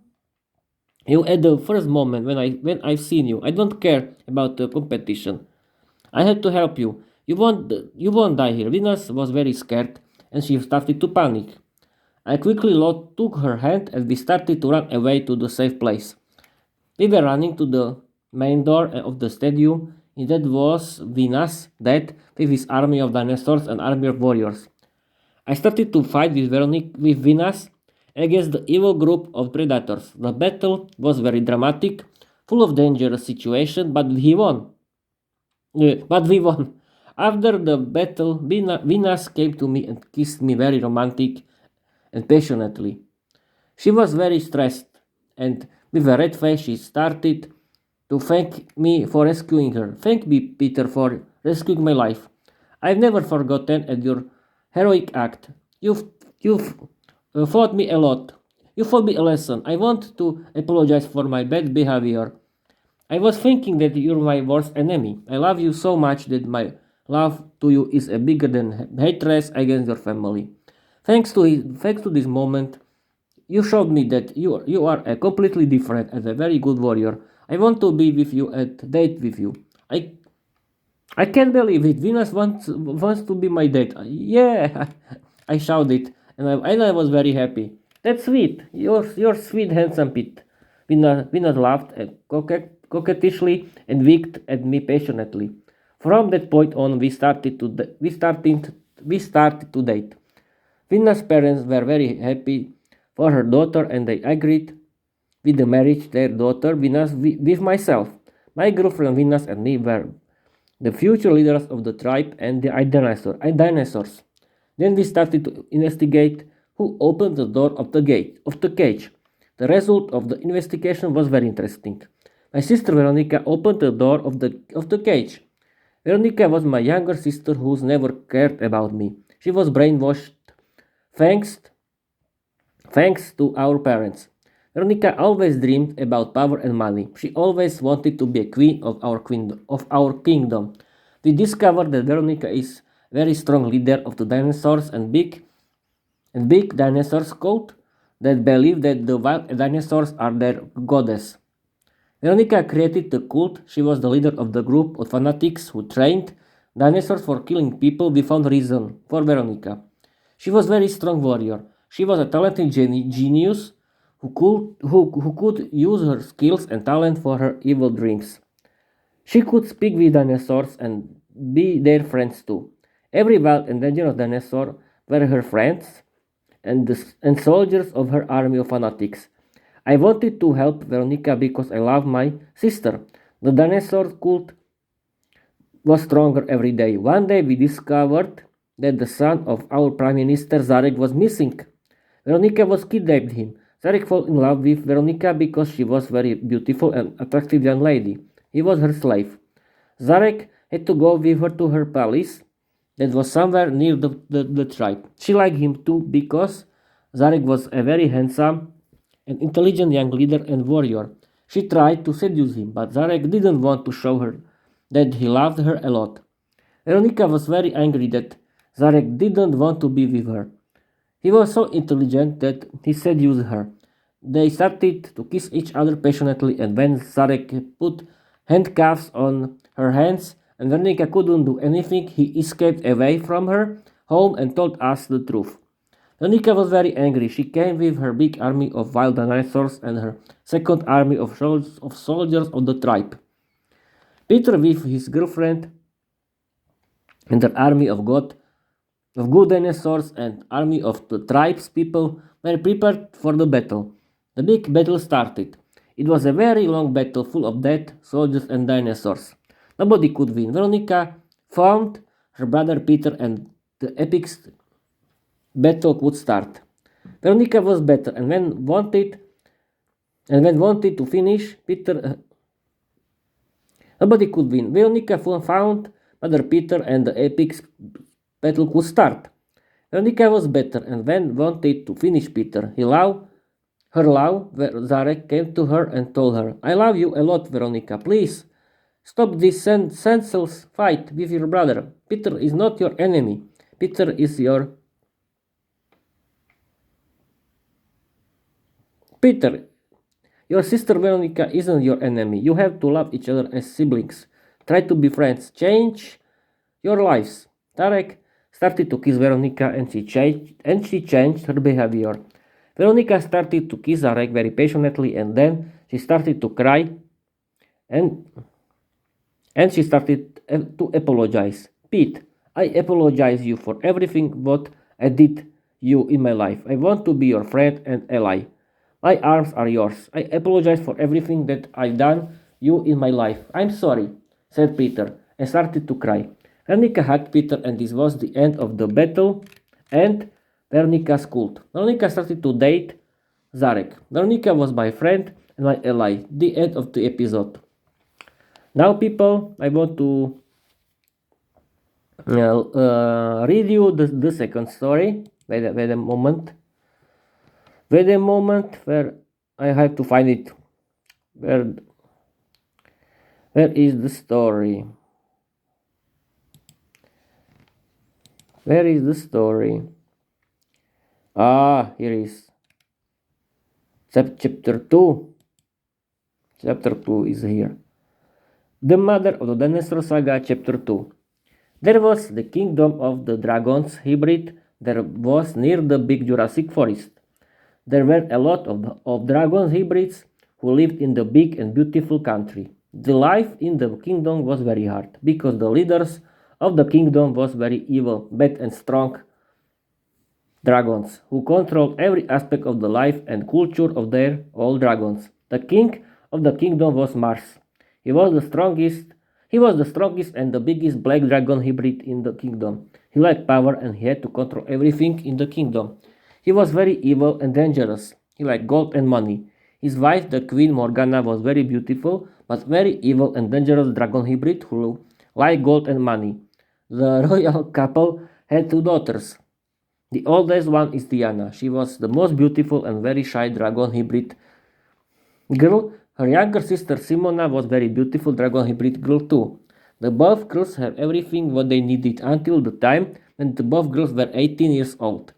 you at the first moment when I've seen you. I don't care about the competition. I had to help you. You won't die here. Venus was very scared, and she started to panic. I quickly took her hand and we started to run away to the safe place. We were running to the main door of the stadium. And that was Venus, dead, with his army of dinosaurs and army of warriors. I started to fight with Venus against the evil group of predators. The battle was very dramatic, full of dangerous situations, but he won. But we won. After the battle, Venus came to me and kissed me very romantic and passionately. She was very stressed, and with a red face, she started to thank me for rescuing her. Thank me, Peter, for rescuing my life. I've never forgotten your heroic act. You've fought me a lot. You taught me a lesson. I want to apologize for my bad behavior. I was thinking that you're my worst enemy. I love you so much that my love to you is a bigger than hatred against your family. Thanks to this moment, you showed me that you are a completely different and a very good warrior. I want to be with you and date with you. I I can't believe it. Venus wants to be my date. Yeah, I shouted, and I was very happy. That's sweet. You're sweet, handsome Pete. Venus laughed coquettishly and winked at me passionately. From that point on, we started to date. Venus' parents were very happy for her daughter, and they agreed with the marriage their daughter Venus with myself. My girlfriend Venus and me were the future leaders of the tribe and the dinosaurs. Then we started to investigate who opened the door of the cage. The result of the investigation was very interesting. My sister Veronica opened the door of the cage. Veronica was my younger sister who's never cared about me. She was brainwashed thanks thanks to our parents. Veronica always dreamed about power and money. She always wanted to be a queen of our kingdom. We discovered that Veronica is a very strong leader of the dinosaurs and big dinosaurs cult that believe that the wild dinosaurs are their goddess. Veronica created the cult. She was the leader of the group of fanatics who trained dinosaurs for killing people without reason for Veronica. She was a very strong warrior. She was a talented genius who could use her skills and talent for her evil dreams. She could speak with dinosaurs and be their friends too. Every wild and dangerous dinosaur were her friends and soldiers of her army of fanatics. I wanted to help Veronica because I love my sister. The dinosaur cult was stronger every day. One day we discovered that the son of our Prime Minister Zarek was missing. Veronica was kidnapped him. Zarek fell in love with Veronica because she was very beautiful and attractive young lady. He was her slave. Zarek had to go with her to her palace that was somewhere near the tribe. She liked him too because Zarek was a very handsome and intelligent young leader and warrior. She tried to seduce him, but Zarek didn't want to show her that he loved her a lot. Veronica was very angry that Zarek didn't want to be with her. He was so intelligent that he seduced her. They started to kiss each other passionately, and when Zarek put handcuffs on her hands and Veronica couldn't do anything, he escaped away from her home and told us the truth. Veronica was very angry. She came with her big army of wild dinosaurs and her second army of soldiers of the tribe. Peter with his girlfriend and their army of good dinosaurs and army of the tribe's people were prepared for the battle. The big battle started. It was a very long battle full of dead soldiers and dinosaurs. Nobody could win. Veronica found her brother Peter and the epic battle could start. Veronica was better and when wanted to finish, Peter nobody could win. Veronica found brother Peter and the epic battle could start. Veronica was better and when wanted to finish Peter. Zarek came to her and told her, I love you a lot, Veronica. Please, stop this senseless fight with your brother. Peter is not your enemy. Peter is your... Peter, your sister Veronica isn't your enemy. You have to love each other as siblings. Try to be friends. Change your lives. started to kiss Veronica, and she changed her behavior. Veronica started to kiss Zarek very passionately, and then she started to cry, and she started to apologize. Pete, I apologize you for everything what I did you in my life. I want to be your friend and ally. My arms are yours. I apologize for everything that I done you in my life. I'm sorry, said Peter, and started to cry. Veronica hugged Peter, and this was the end of the battle, and Veronica schooled. Veronica started to date Zarek. Veronica was my friend and my ally. The end of the episode. Now, people, I want to read you the second story. Wait a moment. Wait a moment where I have to find it. Where is the story? Where is the story? Ah, here is. Chapter 2. Chapter 2 is here. The Mother of the Dinosaur Saga, Chapter 2. There was the kingdom of the dragons hybrid. There was near the big Jurassic forest. There were a lot of dragon hybrids who lived in the big and beautiful country. The life in the kingdom was very hard because the leaders of the kingdom was very evil, bad and strong dragons who controlled every aspect of the life and culture of their old dragons. The king of the kingdom was Mars. He was the strongest and the biggest black dragon hybrid in the kingdom. He liked power and he had to control everything in the kingdom. He was very evil and dangerous. He liked gold and money. His wife, the Queen Morgana, was very beautiful, but very evil and dangerous dragon hybrid who liked gold and money. The royal couple had 2 daughters. The oldest one is Diana. She was the most beautiful and very shy dragon hybrid girl. Her younger sister Simona was very beautiful dragon hybrid girl too. The both girls had everything what they needed until the time when the both girls were 18 years old.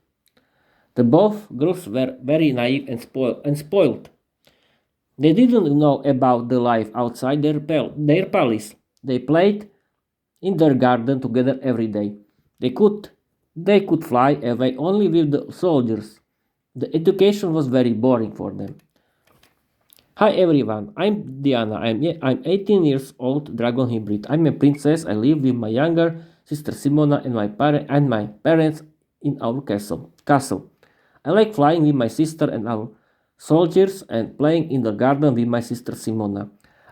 The both girls were very naive and spoiled. They didn't know about the life outside their palace. They played in their garden together every day. They could fly away only with the soldiers. The education was very boring for them. Hi everyone, I'm Diana. I'm 18 years old dragon hybrid. I'm a princess. I live with my younger sister Simona and my parents in our castle. I like flying with my sister and our soldiers and playing in the garden with my sister Simona.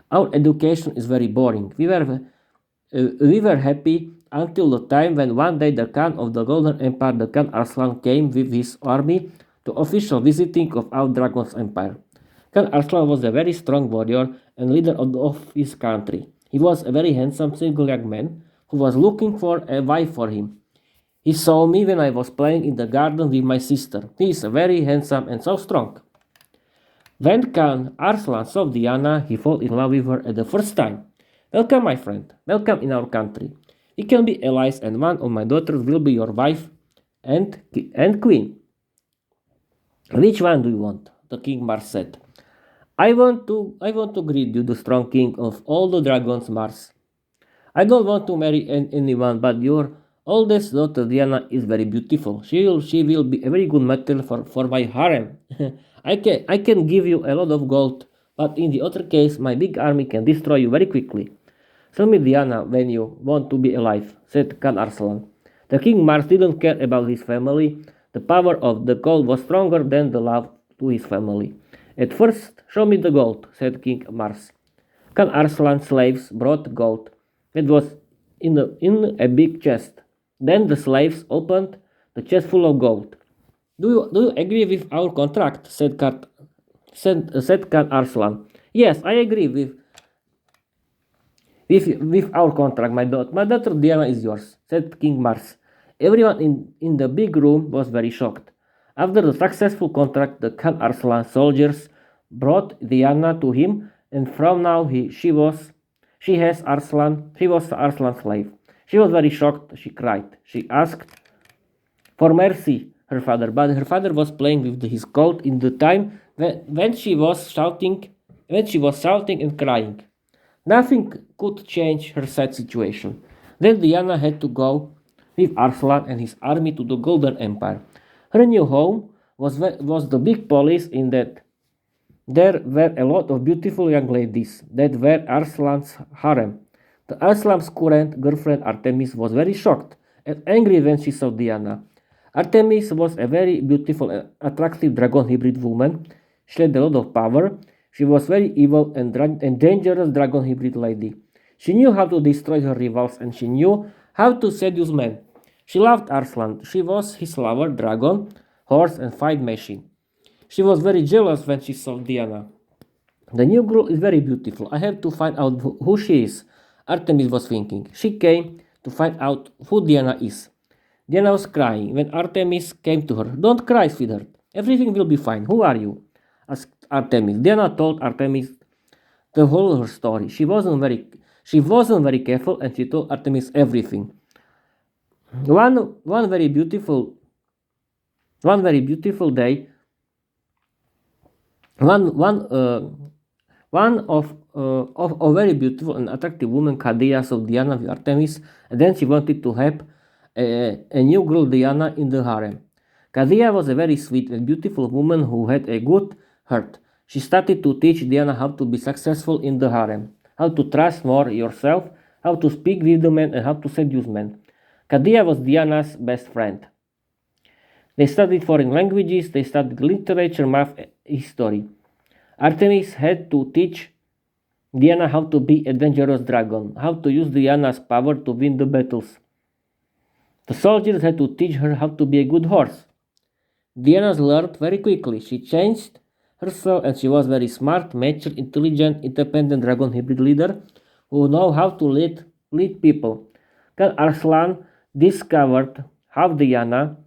Our education is very boring. We were happy until the time when one day the Khan of the Golden Empire, the Khan Arslan, came with his army to official visiting of our Dragon's Empire. Khan Arslan was a very strong warrior and leader of his country. He was a very handsome single young man who was looking for a wife for him. He saw me when I was playing in the garden with my sister. He is very handsome and so strong. When Khan Arslan saw Diana, he fell in love with her at the first time. Welcome, my friend. Welcome in our country. We can be allies, and one of my daughters will be your wife and queen. Which one do you want? The king Mars said. I want to greet you, the strong king of all the dragons, Mars. I don't want to marry anyone, but your oldest daughter Diana is very beautiful. She will be a very good material for my harem. I can give you a lot of gold, but in the other case, my big army can destroy you very quickly. Tell me, Diana, when you want to be alive, said Khan Arslan. The king Mars didn't care about his family. The power of the gold was stronger than the love to his family. At first, show me the gold, said King Mars. Khan Arslan's slaves brought gold. It was in a big chest. Then the slaves opened the chest full of gold. Do you agree with our contract? said Khan Arslan. Yes, I agree with our contract. My daughter Diana is yours, said King Mars. Everyone in the big room was very shocked. After the successful contract, the Khan Arslan soldiers brought Diana to him, and from now she was Arslan's slave. She was very shocked. She cried. She asked for mercy, her father, but her father was playing with his gold in the time when she was shouting and crying. Nothing could change her sad situation. Then Diana had to go with Arslan and his army to the Golden Empire. Her new home was the big palace in that there were a lot of beautiful young ladies that were Arslan's harem. The Arslan's current girlfriend Artemis was very shocked and angry when she saw Diana. Artemis was a very beautiful and attractive dragon hybrid woman. She had a lot of power. She was very evil and dangerous dragon hybrid lady. She knew how to destroy her rivals and she knew how to seduce men. She loved Arslan. She was his lover, dragon, horse, and fight machine. She was very jealous when she saw Diana. The new girl is very beautiful. I have to find out who she is, Artemis was thinking. She came to find out who Diana is. Diana was crying when Artemis came to her. Don't cry, sweetheart. Everything will be fine. Who are you? Asked Artemis. Diana told Artemis the whole her story. She wasn't very careful and she told Artemis everything. One very beautiful day, one of a very beautiful and attractive woman, Kadia, saw Diana with Artemis, and then she wanted to have a new girl, Diana, in the harem. Kadia was a very sweet and beautiful woman who had a good heart. She started to teach Diana how to be successful in the harem, how to trust more yourself, how to speak with the men, and how to seduce men. Kadia was Diana's best friend. They studied foreign languages, they studied literature, math, history. Artemis had to teach Diana how to be a dangerous dragon, how to use Diana's power to win the battles. The soldiers had to teach her how to be a good horse. Diana learned very quickly. She changed herself and she was very smart, mature, intelligent, independent dragon hybrid leader who know how to lead people. Khan Arslan discovered how Diana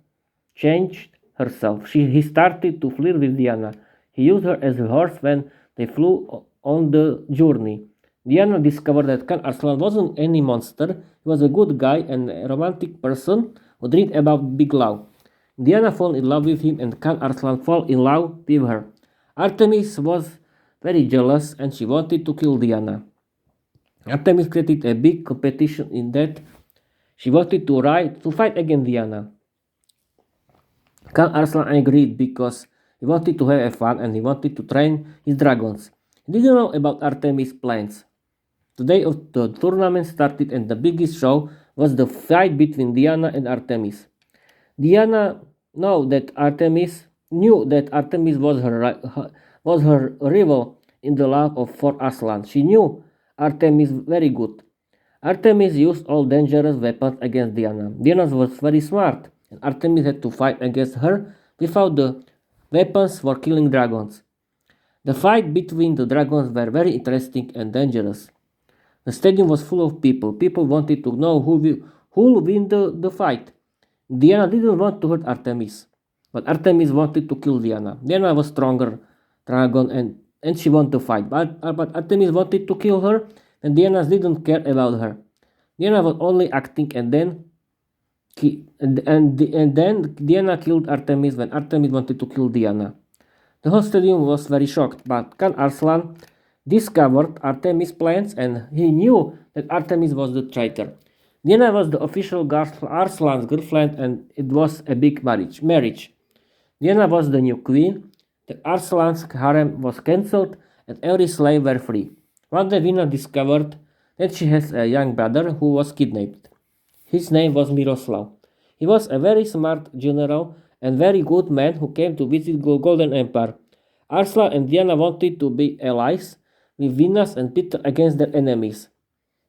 changed herself. He started to flirt with Diana. He used her as a horse when they flew on the journey. Diana discovered that Khan Arslan wasn't any monster. He was a good guy and a romantic person who dreamed about big love. Diana fell in love with him and Khan Arslan fell in love with her. Artemis was very jealous and she wanted to kill Diana. Artemis created a big competition in that she wanted to fight against Diana. Khan Arslan agreed because he wanted to have fun and he wanted to train his dragons. He didn't know about Artemis' plans. The day of the tournament started and the biggest show was the fight between Diana and Artemis. Diana knew that Artemis was her rival in the love for Arslan. She knew Artemis very good. Artemis used all dangerous weapons against Diana. Diana was very smart and Artemis had to fight against her without the weapons for killing dragons. The fight between the dragons were very interesting and dangerous. The stadium was full of people. People wanted to know who will win the fight. Diana didn't want to hurt Artemis, but Artemis wanted to kill Diana. Diana was stronger dragon and she wanted to fight, but Artemis wanted to kill her and Diana didn't care about her. Diana was only acting and then Diana killed Artemis when Artemis wanted to kill Diana. The whole stadium was very shocked, but Khan Arslan discovered Artemis' plans and he knew that Artemis was the traitor. Diana was the official Arslan's girlfriend and it was a big marriage. Diana was the new queen. The Arslan's harem was cancelled and every slave were free. One day Diana discovered that she has a young brother who was kidnapped. His name was Miroslav. He was a very smart general and very good man who came to visit Golden Empire. Arslan and Diana wanted to be allies with Venus and Peter against their enemies.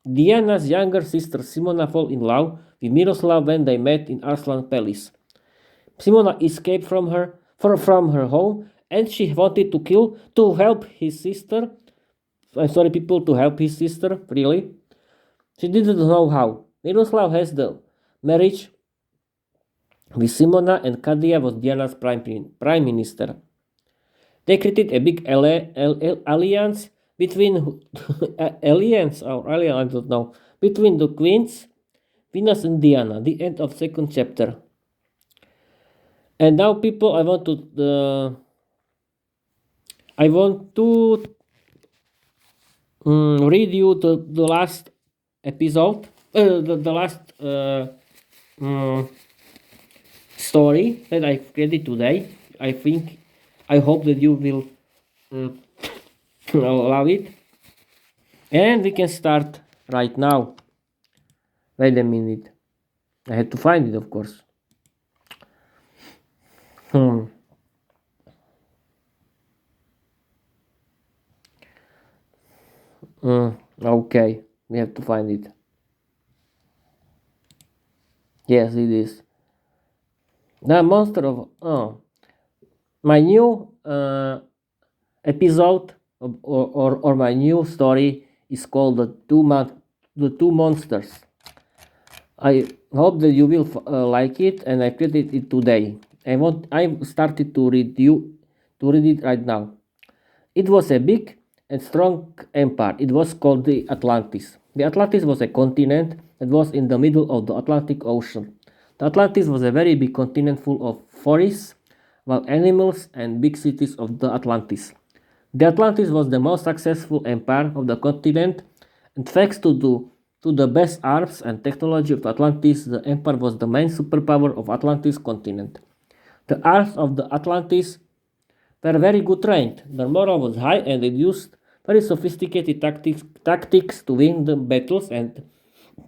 Diana's younger sister Simona fell in love with Miroslav when they met in Arslan's palace. Simona escaped from her home and she wanted to help his sister. To help his sister, really. She didn't know how. Miroslav has the marriage with Simona and Kadia was Diana's prime minister. They created a big alliance between between the queens, Venus and Diana. The end of second chapter. And now, people, I want to read you the last episode, the last mm, story that I created today. I hope that you will uh, love it. And we can start right now. Wait a minute. I had to find it, of course. Hmm. Okay, we have to find it. Yes, it is. The monster of my new episode or my new story is called the two monsters. I hope that you will like it, and I created it today. I started to read it right now. It was a big and strong empire. It was called the Atlantis. The Atlantis was a continent that was in the middle of the Atlantic Ocean. The Atlantis was a very big continent full of forests, wild animals, and big cities of the Atlantis. The Atlantis was the most successful empire of the continent, and thanks to the best arts and technology of Atlantis, the empire was the main superpower of Atlantis continent. The arts of the Atlantis were very good trained. Their morale was high and they used very sophisticated tactics to win the battles and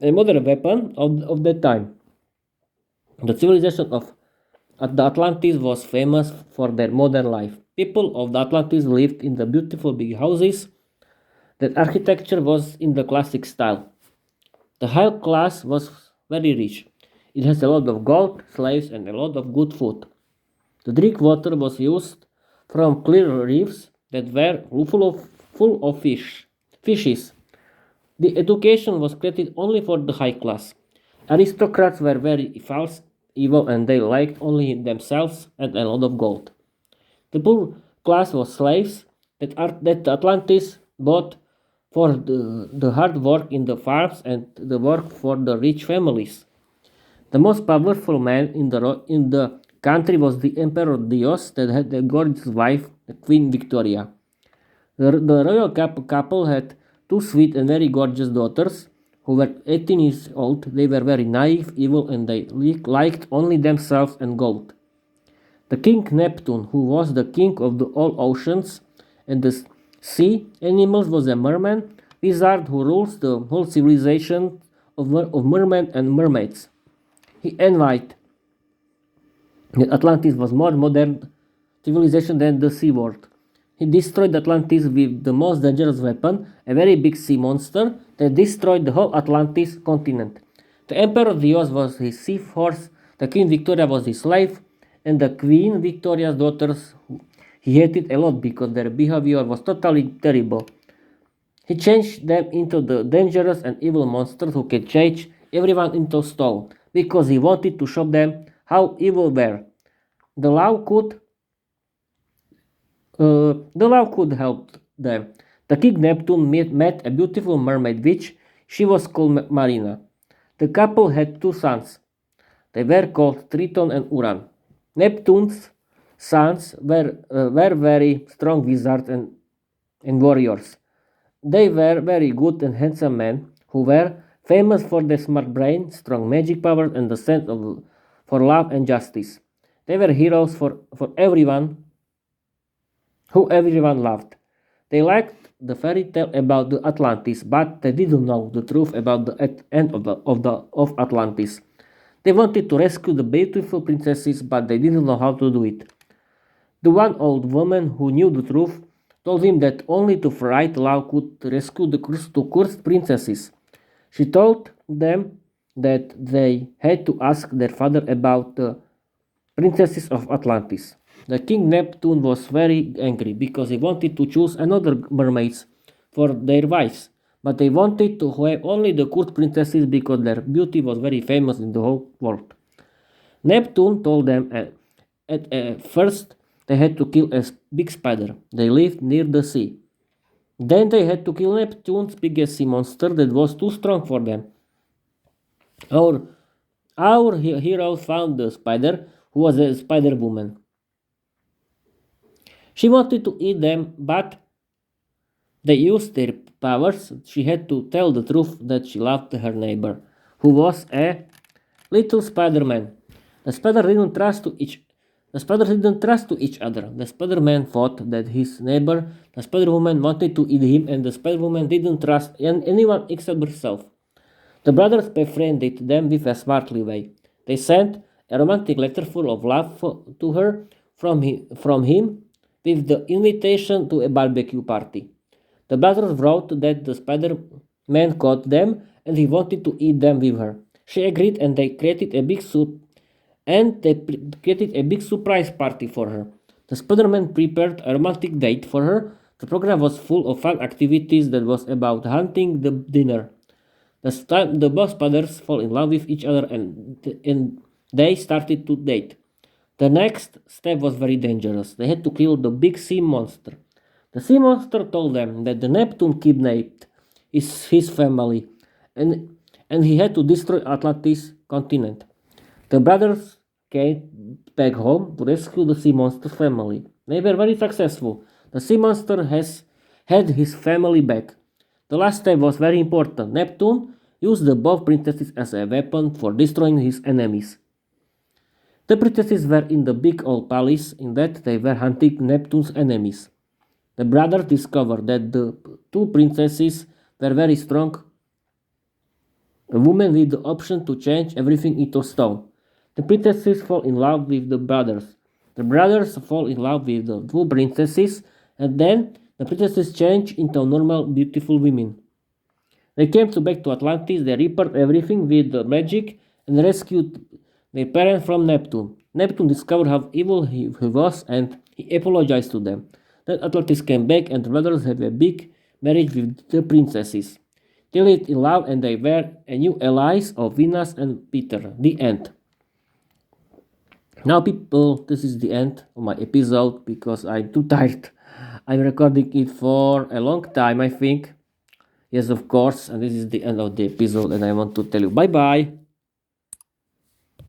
a modern weapon of that time. The civilization of the Atlantis was famous for their modern life. People of the Atlantis lived in the beautiful big houses. Their architecture was in the classic style. The high class was very rich. It has a lot of gold, slaves, and a lot of good food. The drink water was used from clear reefs that were full of fishes. The education was created only for the high class. Aristocrats were very false, evil, and they liked only themselves and a lot of gold. The poor class was slaves that Atlantis bought for the hard work in the farms and the work for the rich families. The most powerful man in the country was the Emperor Dios that had a gorgeous wife, Queen Victoria. The royal couple had two sweet and very gorgeous daughters who were 18 years old. They were very naive, evil, and they liked only themselves and gold. The king Neptune, who was the king of all oceans and the sea animals, was a merman wizard who rules the whole civilization of mermen and mermaids. He envied that Atlantis was more modern civilization than the sea world. He destroyed Atlantis with the most dangerous weapon, a very big sea monster that destroyed the whole Atlantis continent. The Emperor Dios was his sea horse, the Queen Victoria was his slave, and the Queen Victoria's daughters he hated a lot because their behavior was totally terrible. He changed them into the dangerous and evil monsters who could change everyone into stone because he wanted to show them how evil were. The law could help them. The king Neptune met a beautiful mermaid witch. She was called Marina. The couple had two sons. They were called Triton and Uran. Neptune's sons were very strong wizards and warriors. They were very good and handsome men who were famous for their smart brain, strong magic powers, and the sense for love and justice. They were heroes for everyone who everyone loved. They liked the fairy tale about the Atlantis, but they didn't know the truth about the end of Atlantis. They wanted to rescue the beautiful princesses, but they didn't know how to do it. The one old woman who knew the truth told him that only to right love could rescue the cursed princesses. She told them that they had to ask their father about the princesses of Atlantis. The king Neptune was very angry because he wanted to choose another mermaids for their wives, but they wanted to have only the cursed princesses because their beauty was very famous in the whole world. Neptune told them at first they had to kill a big spider. They lived near the sea. Then they had to kill Neptune's biggest sea monster that was too strong for them. Our hero found the spider, who was a spider woman. She wanted to eat them, but they used their powers. She had to tell the truth that she loved her neighbor, who was a Little Spider-Man. The spider didn't trust to each the spiders didn't trust to each other. The Spider-Man thought that his neighbor, the Spider-Woman, wanted to eat him, and the Spider-Woman didn't trust anyone except herself. The brothers befriended them with a smartly way. They sent a romantic letter full of love to her from him with the invitation to a barbecue party. The brothers wrote that the Spider-Man caught them and he wanted to eat them with her. She agreed and they created a big surprise party for her. The Spider-Man prepared a romantic date for her. The program was full of fun activities that was about hunting the dinner. The both spiders fall in love with each other and they started to date. The next step was very dangerous. They had to kill the big sea monster. The sea monster told them that the Neptune kidnapped his family and he had to destroy Atlantis continent. The brothers came back home to rescue the sea monster's family. They were very successful. The sea monster had his family back. The last step was very important. Neptune used the both princesses as a weapon for destroying his enemies. The princesses were in the big old palace. In that, they were hunting Neptune's enemies. The brothers discovered that the two princesses were very strong women with the option to change everything into stone. The princesses fall in love with the brothers. The brothers fall in love with the two princesses, and then the princesses change into normal, beautiful women. They came back to Atlantis, they repaired everything with the magic and rescued their parents from Neptune. Neptune discovered how evil he was and he apologized to them. Then Atlantis came back and the brothers had a big marriage with the princesses. They lived in love and they were a new allies of Venus and Peter. The end. Now people, this is the end of my episode because I'm too tired. I'm recording it for a long time, I think. Yes, of course, and this is the end of the episode and I want to tell you bye bye.